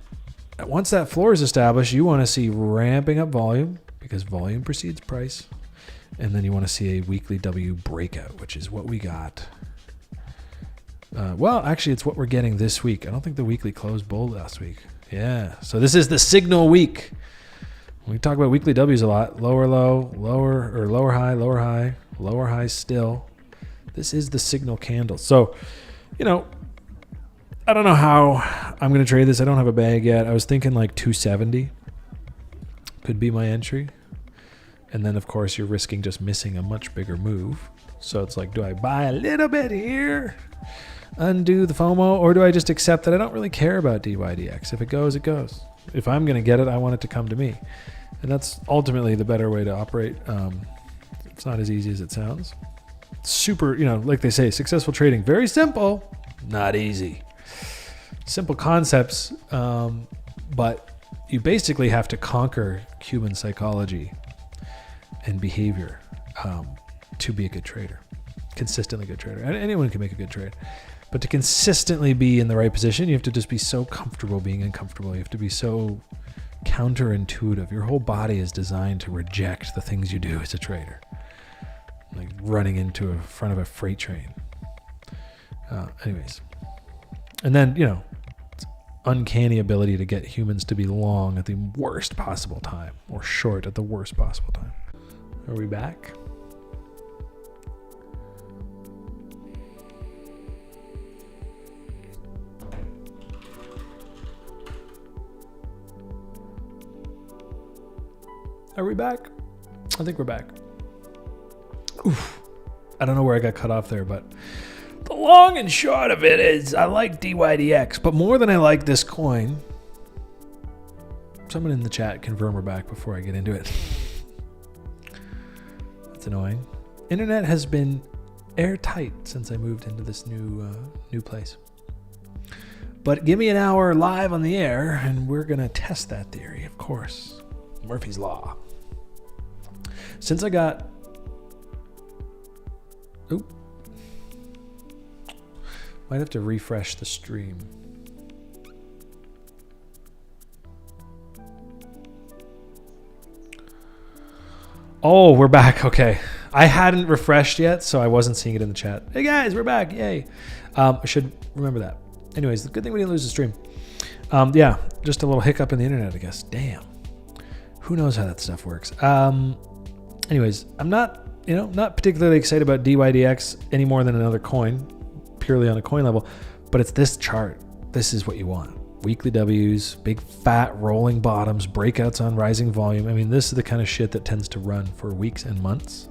once that floor is established, you want to see ramping up volume because volume precedes price. And then you want to see a weekly W breakout, which is what we got. Well, actually, it's what we're getting this week. I don't think the weekly closed bull last week. Yeah. So this is the signal week. We talk about weekly W's a lot. Lower low, lower high still. This is the signal candle. So, you know, I don't know how I'm going to trade this. I don't have a bag yet. I was thinking like 270 could be my entry. And then, of course, you're risking just missing a much bigger move. So it's like, do I buy a little bit here? Undo the FOMO, or do I just accept that I don't really care about DYDX? If it goes, it goes. If I'm going to get it, I want it to come to me. And that's ultimately the better way to operate. It's not as easy as it sounds. Super, you know, like they say, successful trading, very simple, not easy. Simple concepts, but you basically have to conquer human psychology and behavior to be a good trader, consistently good trader. Anyone can make a good trade. But to consistently be in the right position, you have to just be so comfortable being uncomfortable. You have to be so counterintuitive. Your whole body is designed to reject the things you do as a trader. Like running into a front of a freight train. Anyways. And then, you know, it's uncanny ability to get humans to be long at the worst possible time or short at the worst possible time. Are we back? Are we back? I think we're back. Oof. I don't know where I got cut off there, but the long and short of it is I like DYDX, but more than I like this coin. Someone in the chat confirm we're back before I get into it. That's annoying. Internet has been airtight since I moved into this new place. But give me an hour live on the air, and we're going to test that theory, of course. Murphy's Law. Since I got... Oop. Might have to refresh the stream. Oh, we're back. Okay. I hadn't refreshed yet, so I wasn't seeing it in the chat. Hey guys, we're back. Yay. I should remember that. Anyways, the good thing we didn't lose the stream. Yeah, just a little hiccup in the internet, I guess. Damn. Who knows how that stuff works? Anyways, I'm not particularly excited about DYDX any more than another coin, purely on a coin level, but it's this chart. This is what you want. Weekly W's, big fat rolling bottoms, breakouts on rising volume. I mean, this is the kind of shit that tends to run for weeks and months.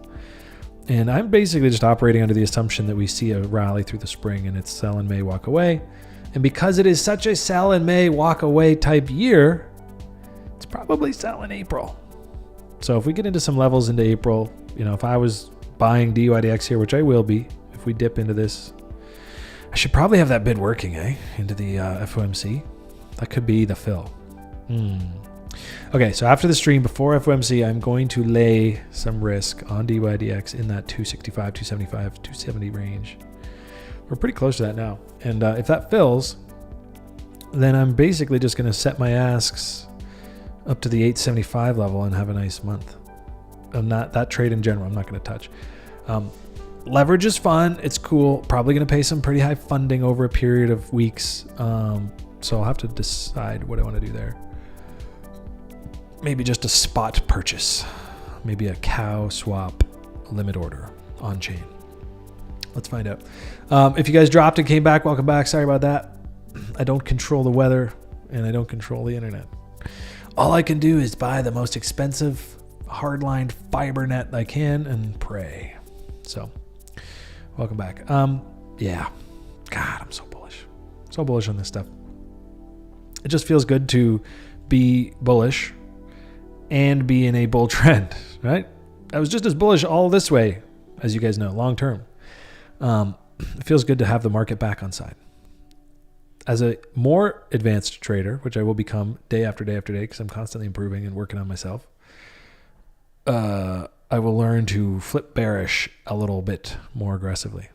And I'm basically just operating under the assumption that we see a rally through the spring and it's sell in May, walk away. And because it is such a sell in May, walk away type year, it's probably sell in April. So if we get into some levels into April, if I was buying DYDX here, which I will be, if we dip into this, I should probably have that bid working, into the FOMC. That could be the fill. Okay, so after the stream, before FOMC, I'm going to lay some risk on DYDX in that 265, 275, 270 range. We're pretty close to that now. And if that fills, then I'm basically just going to set my asks up to the 875 level and have a nice month. That trade in general, I'm not going to touch. Leverage is fun. It's cool. Probably going to pay some pretty high funding over a period of weeks. So I'll have to decide what I want to do there. Maybe just a spot purchase. Maybe a cow swap limit order on chain. Let's find out. If you guys dropped and came back, welcome back. Sorry about that. I don't control the weather and I don't control the internet. All I can do is buy the most expensive hardlined fiber net I can and pray. So welcome back. Yeah. God, I'm so bullish. So bullish on this stuff. It just feels good to be bullish and be in a bull trend, right? I was just as bullish all this way, as you guys know, long term. It feels good to have the market back on side. As a more advanced trader, which I will become day after day after day, because I'm constantly improving and working on myself, I will learn to flip bearish a little bit more aggressively.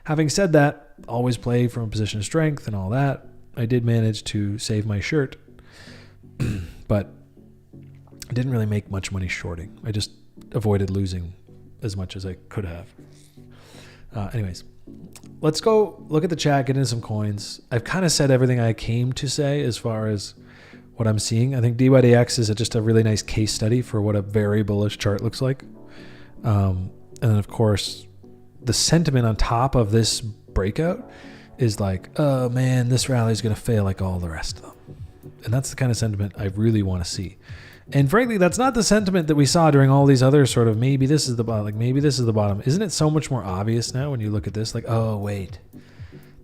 Having said that, always play from a position of strength and all that. I did manage to save my shirt, but I didn't really make much money shorting. I just avoided losing as much as I could have. Anyways, let's go look at the chat, get into some coins. I've kind of said everything I came to say as far as what I'm seeing. I think DYDX is just a really nice case study for what a very bullish chart looks like. And then, of course, the sentiment on top of this breakout is like, oh man, this rally is going to fail like all the rest of them. And that's the kind of sentiment I really want to see. And frankly, that's not the sentiment that we saw during all these other sort of maybe this is the bottom, like maybe this is the bottom. Isn't it so much more obvious now when you look at this? Like, oh wait,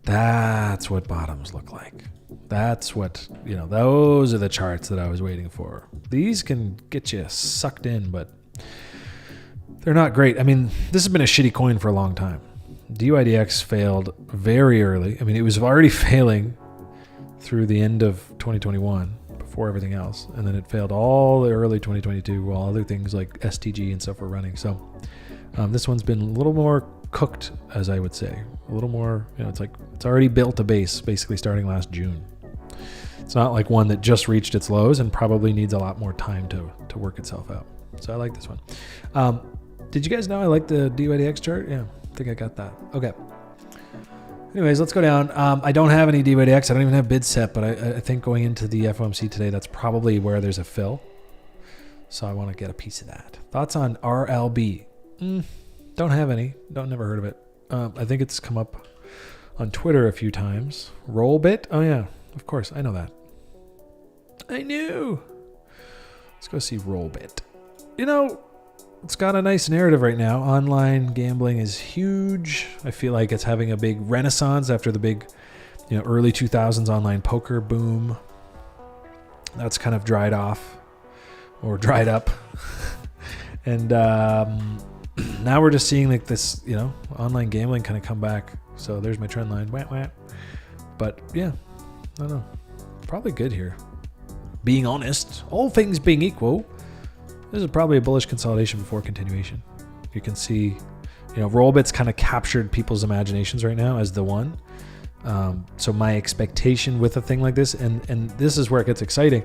that's what bottoms look like. That's what, those are the charts that I was waiting for. These can get you sucked in, but they're not great. I mean, this has been a shitty coin for a long time. DYDX failed very early. I mean, it was already failing through the end of 2021 before everything else. And then it failed all the early 2022 while other things like STG and stuff were running. So this one's been a little more cooked, as I would say. A little more, it's like it's already built a base basically starting last June. It's not like one that just reached its lows and probably needs a lot more time to work itself out. So I like this one. Did you guys know I like the DYDX chart? Yeah, I think I got that. Okay. Anyways, let's go down. I don't have any DYDX. I don't even have bid set, but I think going into the FOMC today, that's probably where there's a fill. So I want to get a piece of that. Thoughts on RLB? Don't have any. Never heard of it. I think it's come up on Twitter a few times. Rollbit? Oh yeah, of course. I know that. I knew. Let's go see Rollbit. it's got a nice narrative right now. Online gambling is huge. I feel like it's having a big renaissance after the big, early 2000s online poker boom. That's kind of dried off or dried up. And now we're just seeing like this, online gambling kind of come back. So there's my trend line. Wah, wah. But yeah, I don't know. Probably good here. Being honest, all things being equal, this is probably a bullish consolidation before continuation. You can see, Rollbit's kind of captured people's imaginations right now as the one. So my expectation with a thing like this, and this is where it gets exciting,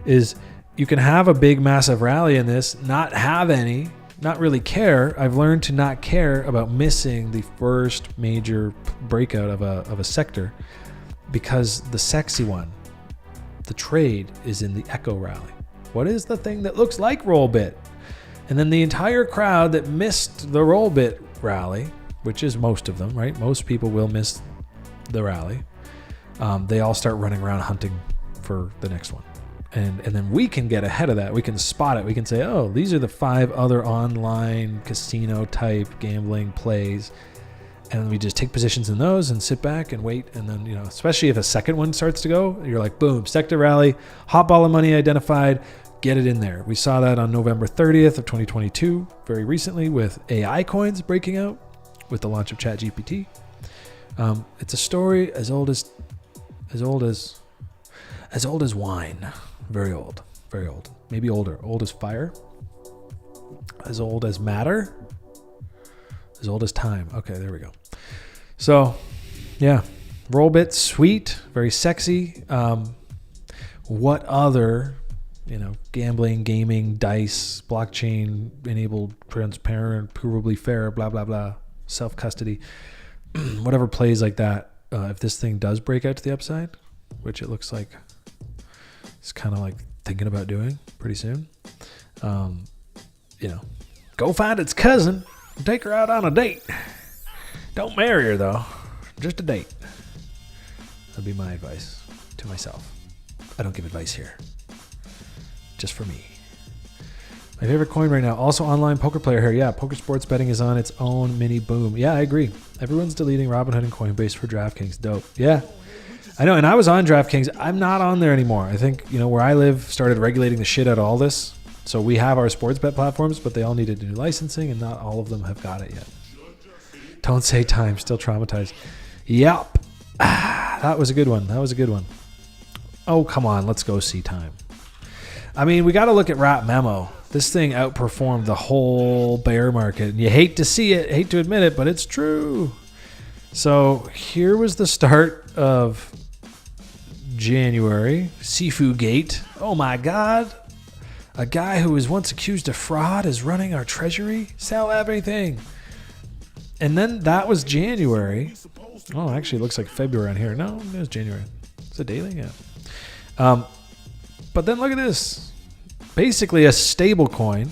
is you can have a big, massive rally in this, not have any, not really care. I've learned to not care about missing the first major breakout of a sector, because the sexy one, the trade, is in the echo rally. What is the thing that looks like Rollbit? And then the entire crowd that missed the Rollbit rally, which is most of them, right? Most people will miss the rally. They all start running around hunting for the next one. And then we can get ahead of that. We can spot it. We can say, oh, these are the 5 other online casino type gambling plays. And we just take positions in those and sit back and wait. And then, especially if a second one starts to go, you're like, boom, sector rally, hot ball of money identified, get it in there. We saw that on November 30th of 2022, very recently, with AI coins breaking out with the launch of ChatGPT. It's a story as old as wine. Very old, very old. Maybe older. Old as fire. As old as matter. As old as time. Okay, there we go. So, yeah, Rollbit, sweet, very sexy. What other, gambling, gaming, dice, blockchain-enabled, transparent, provably fair, blah, blah, blah, self-custody, whatever plays like that, if this thing does break out to the upside, which it looks like it's kind of like thinking about doing pretty soon, go find its cousin and take her out on a date. Don't marry her, though. Just a date. That'd be my advice to myself. I don't give advice here. Just for me. My favorite coin right now. Also online poker player here. Yeah, poker sports betting is on its own mini boom. Yeah, I agree. Everyone's deleting Robinhood and Coinbase for DraftKings. Dope. Yeah. I know, and I was on DraftKings. I'm not on there anymore. I think, where I live started regulating the shit out of all this. So we have our sports bet platforms, but they all needed new licensing, and not all of them have got it yet. Don't say time. Still traumatized. Yup. That was a good one. Oh, come on. Let's go see time. I mean, we got to look at Rat Memo. This thing outperformed the whole bear market. And you hate to see it, hate to admit it, but it's true. So here was the start of January. Sifu Gate. Oh my God. A guy who was once accused of fraud is running our treasury. Sell everything. And then that was January. Oh, actually, it looks like February on here. No, it was January. It's a daily, yeah. But then look at this. Basically a stable coin,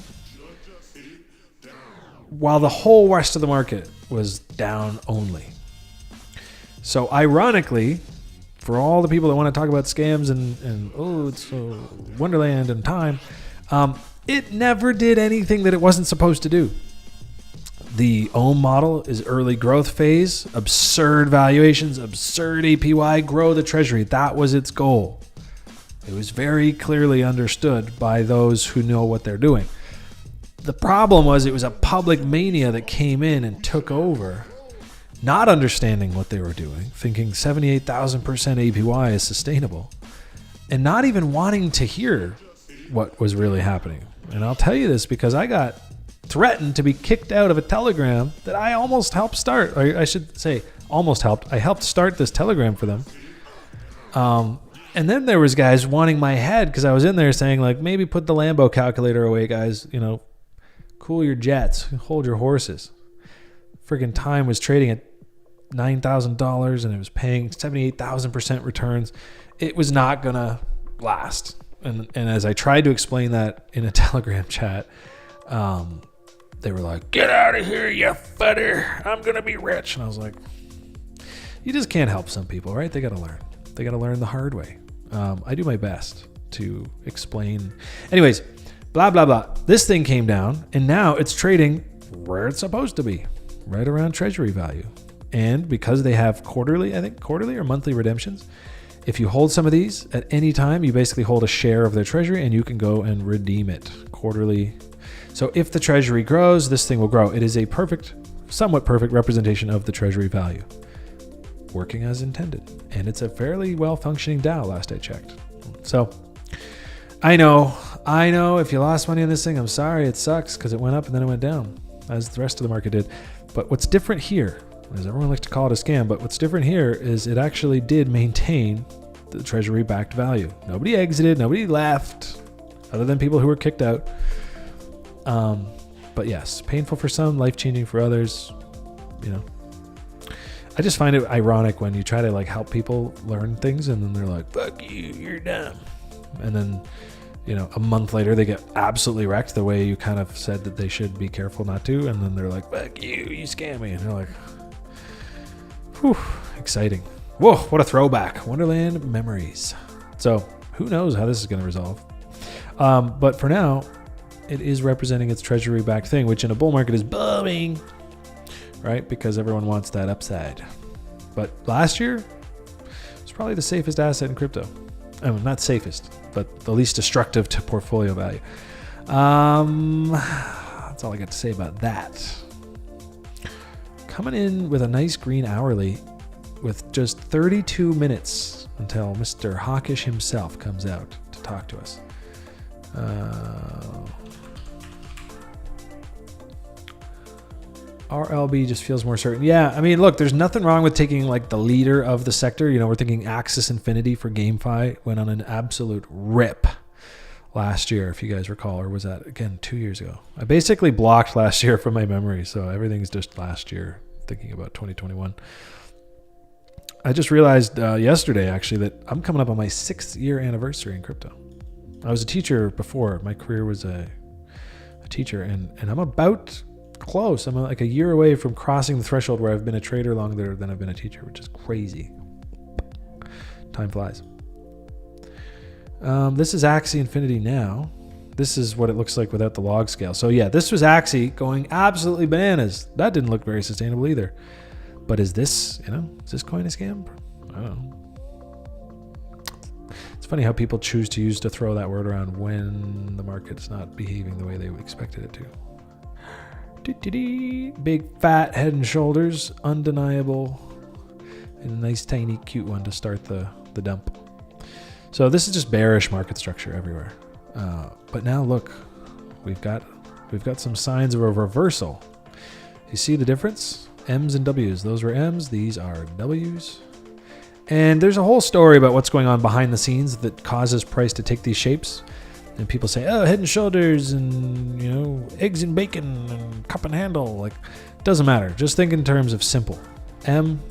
while the whole rest of the market was down only. So ironically, for all the people that want to talk about scams and it's Wonderland and time, it never did anything that it wasn't supposed to do. The OHM model is early growth phase, absurd valuations, absurd APY, grow the treasury. That was its goal. It was very clearly understood by those who know what they're doing. The problem was it was a public mania that came in and took over, not understanding what they were doing, thinking 78,000% APY is sustainable, and not even wanting to hear what was really happening. And I'll tell you this because I got threatened to be kicked out of a Telegram that I almost helped start. Or I should say almost helped. I helped start this Telegram for them. And then there was guys wanting my head because I was in there saying, like, maybe put the Lambo calculator away, guys. Cool your jets. Hold your horses. Friggin' time was trading at $9,000 and it was paying 78,000% returns. It was not going to last. And as I tried to explain that in a Telegram chat, they were like, get out of here, you futter. I'm going to be rich. And I was like, you just can't help some people, right? They got to learn. They got to learn the hard way. I do my best to explain. Anyways, blah, blah, blah. This thing came down, and now it's trading where it's supposed to be, right around treasury value. And because they have quarterly or monthly redemptions, if you hold some of these at any time, you basically hold a share of their treasury and you can go and redeem it quarterly. So if the treasury grows, this thing will grow. It is a somewhat perfect representation of the treasury value, working as intended. And it's a fairly well-functioning DAO last I checked. So I know if you lost money on this thing, I'm sorry, it sucks because it went up and then it went down as the rest of the market did. But what's different here, as everyone likes to call it a scam, but what's different here is it actually did maintain the treasury backed value. Nobody exited, nobody left, other than people who were kicked out. But yes, painful for some, life-changing for others. I just find it ironic when you try to like help people learn things and then they're like, fuck you, you're dumb. And then, a month later they get absolutely wrecked the way you kind of said that they should be careful not to. And then they're like, fuck you scam me. And they're like, whew, exciting. Whoa, what a throwback. Wonderland memories. So who knows how this is going to resolve. But for now, it is representing its treasury-backed thing, which in a bull market is booming, right? Because everyone wants that upside. But last year, it's probably the safest asset in crypto. Not safest, but the least destructive to portfolio value. That's all I got to say about that. Coming in with a nice green hourly with just 32 minutes until Mr. Hawkish himself comes out to talk to us. RLB just feels more certain. Yeah, I mean, look, there's nothing wrong with taking like the leader of the sector. We're thinking Axis Infinity for GameFi went on an absolute rip last year, if you guys recall, or was that, again, 2 years ago? I basically blocked last year from my memory, so everything's just last year, thinking about 2021. I just realized yesterday, actually, that I'm coming up on my 6th year anniversary in crypto. I was a teacher before. My career was a teacher, and I'm about close. I'm like a year away from crossing the threshold where I've been a trader longer than I've been a teacher, which is crazy. Time flies. This is Axie Infinity now. This is what it looks like without the log scale. So yeah, this was Axie going absolutely bananas. That didn't look very sustainable either. But is this coin a scam? I don't know. It's funny how people choose to throw that word around when the market's not behaving the way they expected it to. Big fat head and shoulders, undeniable, and a nice tiny cute one to start the dump. So this is just bearish market structure everywhere. But now look, we've got some signs of a reversal. You see the difference? M's and W's. Those were M's. These are W's. And there's a whole story about what's going on behind the scenes that causes price to take these shapes. And people say, oh, head and shoulders and, eggs and bacon and cup and handle. Like, doesn't matter. Just think in terms of simple. M,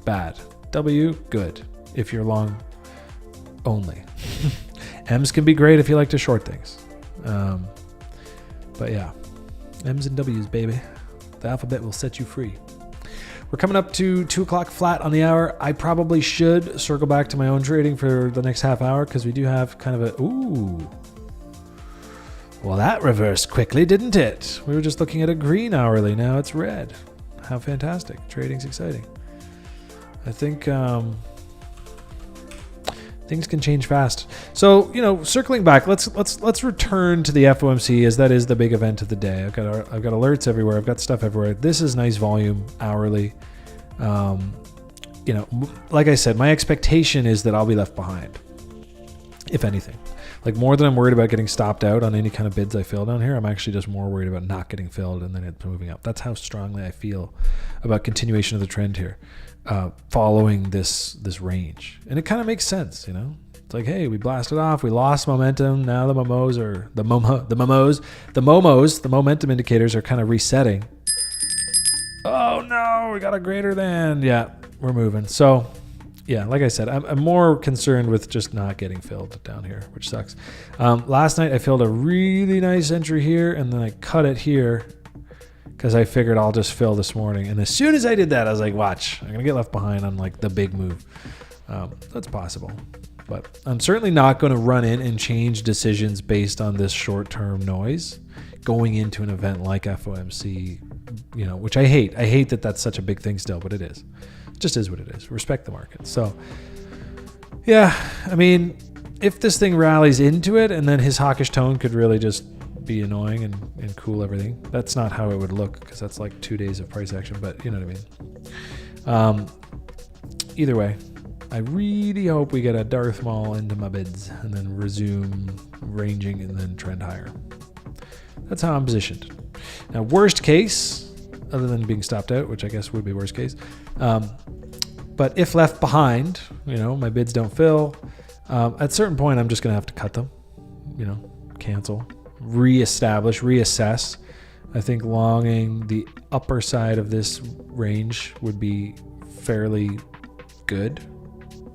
bad. W, good. If you're long only. M's can be great if you like to short things. But yeah, M's and W's, baby. The alphabet will set you free. We're coming up to 2 o'clock flat on the hour. I probably should circle back to my own trading for the next half hour because we do have kind of ooh. Well, that reversed quickly, didn't it? We were just looking at a green hourly. Now it's red. How fantastic. Trading's exciting. I think things can change fast. So, circling back, let's return to the FOMC, as that is the big event of the day. I've got alerts everywhere. I've got stuff everywhere. This is nice volume hourly. Like I said, my expectation is that I'll be left behind, if anything. Like, more than I'm worried about getting stopped out on any kind of bids I fill down here, I'm actually just more worried about not getting filled and then it moving up. That's how strongly I feel about continuation of the trend here, following this range. And it kind of makes sense, It's like, hey, we blasted off, we lost momentum. Now the momentum indicators are kind of resetting. Oh no, we got a greater than. Yeah, we're moving. So yeah, like I said, I'm more concerned with just not getting filled down here, which sucks. Last night I filled a really nice entry here and then I cut it here because I figured I'll just fill this morning. And as soon as I did that, I was like, watch, I'm going to get left behind on like the big move. That's possible. But I'm certainly not going to run in and change decisions based on this short-term noise going into an event like FOMC, which I hate. I hate that that's such a big thing still, but it is. It just is what it is. Respect the market. So, yeah, I mean, if this thing rallies into it and then his hawkish tone could really just be annoying and cool everything. That's not how it would look because that's like 2 days of price action, but you know what I mean. Either way, I really hope we get a Darth Maul into my bids and then resume ranging and then trend higher. That's how I'm positioned. Now, worst case, other than being stopped out, which I guess would be worst case, but if left behind, my bids don't fill, at a certain point, I'm just going to have to cut them, cancel, reestablish, reassess. I think longing the upper side of this range would be fairly good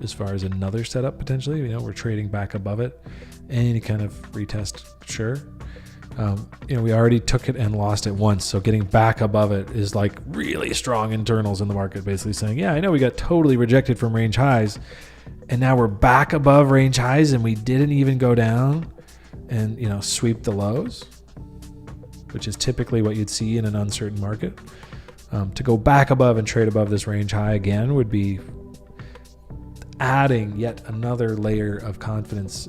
as far as another setup potentially. We're trading back above it. Any kind of retest, sure. We already took it and lost it once, so getting back above it is like really strong internals in the market, basically saying, yeah, I know we got totally rejected from range highs, and now we're back above range highs, and we didn't even go down and sweep the lows, which is typically what you'd see in an uncertain market. To go back above and trade above this range high again would be adding yet another layer of confidence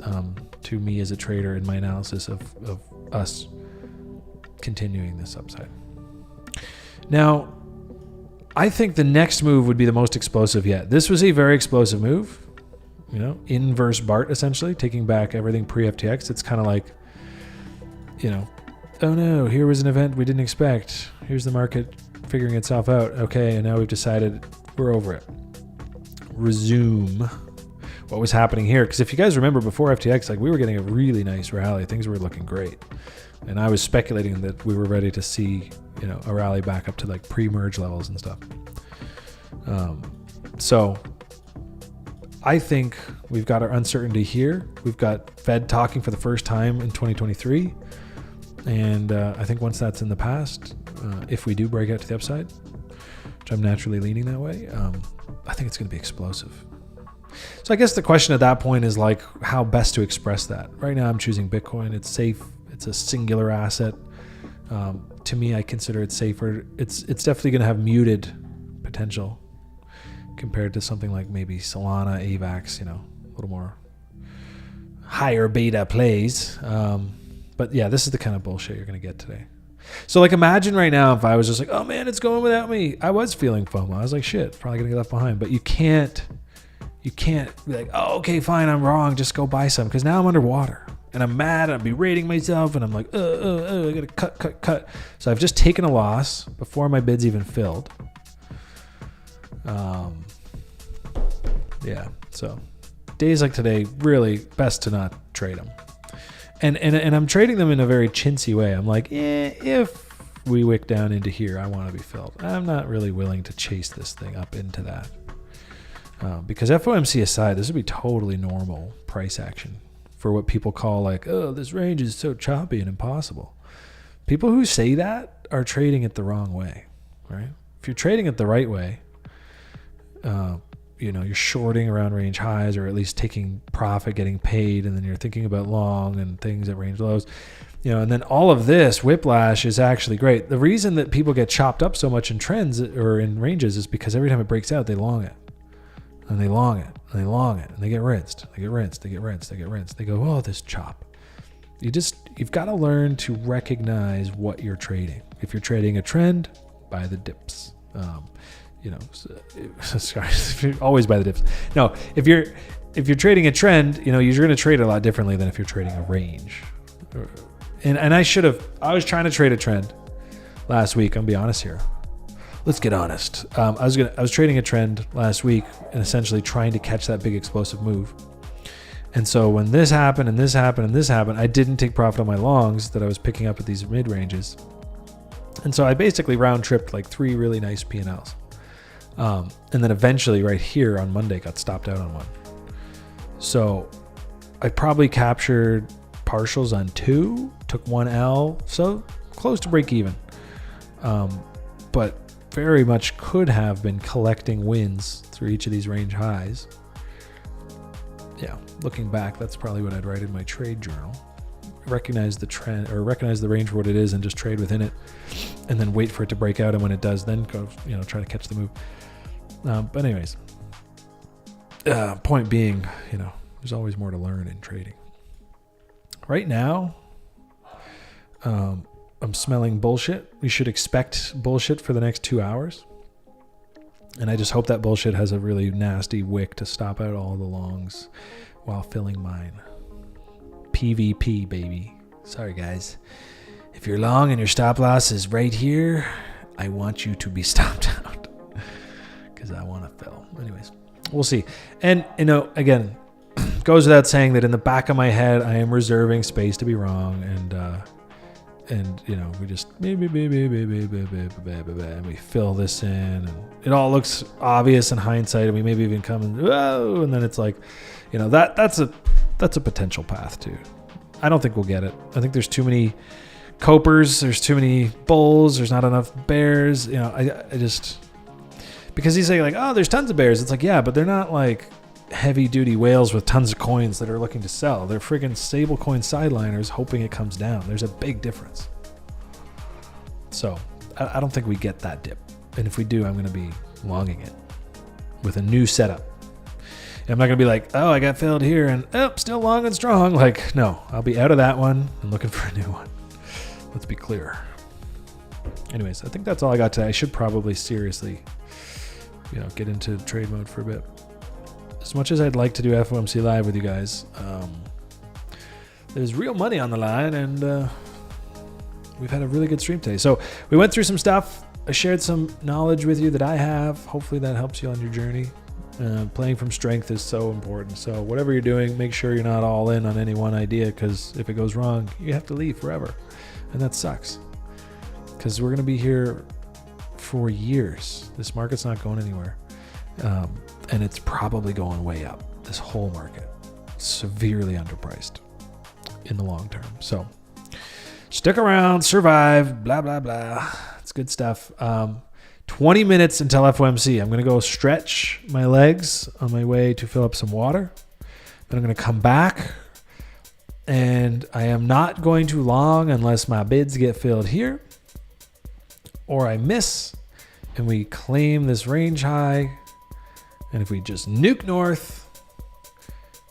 to me as a trader in my analysis of us continuing this upside. Now, I think the next move would be the most explosive yet. This was a very explosive move, inverse BART essentially, taking back everything pre-FTX. It's kind of like, oh no, here was an event we didn't expect. Here's the market figuring itself out. Okay, and now we've decided we're over it. Resume what was happening here. Because if you guys remember before FTX, we were getting a really nice rally. Things were looking great. And I was speculating that we were ready to see, a rally back up to pre-merge levels and stuff. So I think we've got our uncertainty here. We've got Fed talking for the first time in 2023. And I think once that's in the past, if we do break out to the upside, which I'm naturally leaning that way, I think it's going to be explosive. So I guess the question at that point is how best to express that. Right now I'm choosing Bitcoin. It's safe. It's a singular asset. To me, I consider it safer. It's definitely going to have muted potential compared to something like maybe Solana, AVAX, a little more higher beta plays. But yeah, this is the kind of bullshit you're going to get today. So imagine right now if I was just oh man, it's going without me. I was feeling FOMO. I was like, shit, probably going to get left behind. But you can't be oh, okay, fine, I'm wrong. Just go buy some. Because now I'm underwater. And I'm mad. I'll be rating myself. And I'm like, I got to cut. So I've just taken a loss before my bid's even filled. Yeah. So days like today, really best to not trade them. And I'm trading them in a very chintzy way. I'm like, if we wick down into here, I want to be filled. I'm not really willing to chase this thing up into that. Because FOMC aside, this would be totally normal price action for what people call this range is so choppy and impossible. People who say that are trading it the wrong way, right? If you're trading it the right way, you're shorting around range highs or at least taking profit, getting paid, and then you're thinking about long and things at range lows, and then all of this whiplash is actually great. The reason that people get chopped up so much in trends or in ranges is because every time it breaks out, they long it. And they long it, and they long it, and they get rinsed. They get rinsed. They go, oh, this chop. You've got to learn to recognize what you're trading. If you're trading a trend, buy the dips. Always buy the dips. No, if you're trading a trend, you're going to trade a lot differently than if you're trading a range. And I was trying to trade a trend last week. I'm gonna be honest here. Let's get honest. I was trading a trend last week and essentially trying to catch that big explosive move. And so when this happened and this happened and this happened, I didn't take profit on my longs that I was picking up at these mid ranges. And so I basically round tripped 3 really nice P&Ls. And then eventually right here on Monday got stopped out on one. So I probably captured partials on 2, took 1 L, so close to break even. But very much could have been collecting wins through each of these range highs yeah, looking back, that's probably what I'd write in my trade journal. Recognize the trend, or recognize the range for what it is, and just trade within it, and then wait for it to break out. And when it does, then go, try to catch the move. But anyways, point being, there's always more to learn in trading. Right now, I'm smelling bullshit. We should expect bullshit for the next 2 hours. And I just hope that bullshit has a really nasty wick to stop out all the longs while filling mine. PvP, baby. Sorry, guys. If you're long and your stop loss is right here, I want you to be stopped out because I want to fill. Anyways, we'll see. And, again, goes without saying that in the back of my head, I am reserving space to be wrong. And we just and we fill this in, and it all looks obvious in hindsight, and we maybe even come and whoa, and then it's like, that's a potential path too. I don't think we'll get it. I think there's too many copers, there's too many bulls, there's not enough bears. I just, because he's saying like, oh, there's tons of bears. It's like, yeah, but they're not like heavy duty whales with tons of coins that are looking to sell. They're friggin' stable coin sideliners hoping it comes down. There's a big difference. So I don't think we get that dip. And if we do, I'm going to be longing it with a new setup. And I'm not going to be like, oh, I got filled here and still long and strong. Like, no, I'll be out of that one and looking for a new one. Let's be clear. Anyways, I think that's all I got today. I should probably seriously, get into trade mode for a bit. As much as I'd like to do FOMC live with you guys, there's real money on the line, and we've had a really good stream today. So we went through some stuff. I shared some knowledge with you that I have. Hopefully that helps you on your journey. Playing from strength is so important. So whatever you're doing, make sure you're not all in on any one idea, because if it goes wrong, you have to leave forever. And that sucks, because we're going to be here for years. This market's not going anywhere. And it's probably going way up. This whole market, severely underpriced in the long term. So stick around, survive, blah, blah, blah. It's good stuff. 20 minutes until FOMC. I'm going to go stretch my legs on my way to fill up some water. Then I'm going to come back, and I am not going to long unless my bids get filled here, or I miss and we claim this range high. And if we just nuke north,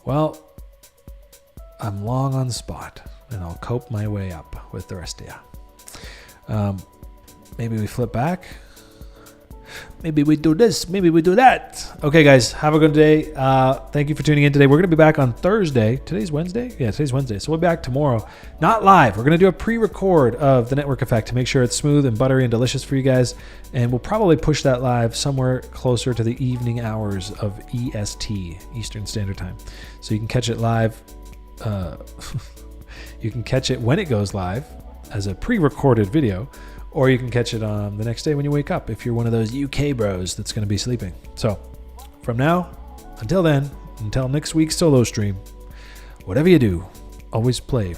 well, I'm long on spot, and I'll cope my way up with the rest of you. Maybe we flip back. Maybe we do this. Maybe we do that. Okay, guys, have a good day. Thank you for tuning in today. We're going to be back on Thursday. Today's Wednesday? Yeah, today's Wednesday. So we'll be back tomorrow. Not live. We're going to do a pre-record of the network effect to make sure it's smooth and buttery and delicious for you guys. And we'll probably push that live somewhere closer to the evening hours of EST, Eastern Standard Time. So you can catch it live. You can catch it when it goes live as a pre-recorded video, or you can catch it the next day when you wake up if you're one of those UK bros that's going to be sleeping. So from now until then, until next week's solo stream, whatever you do, always play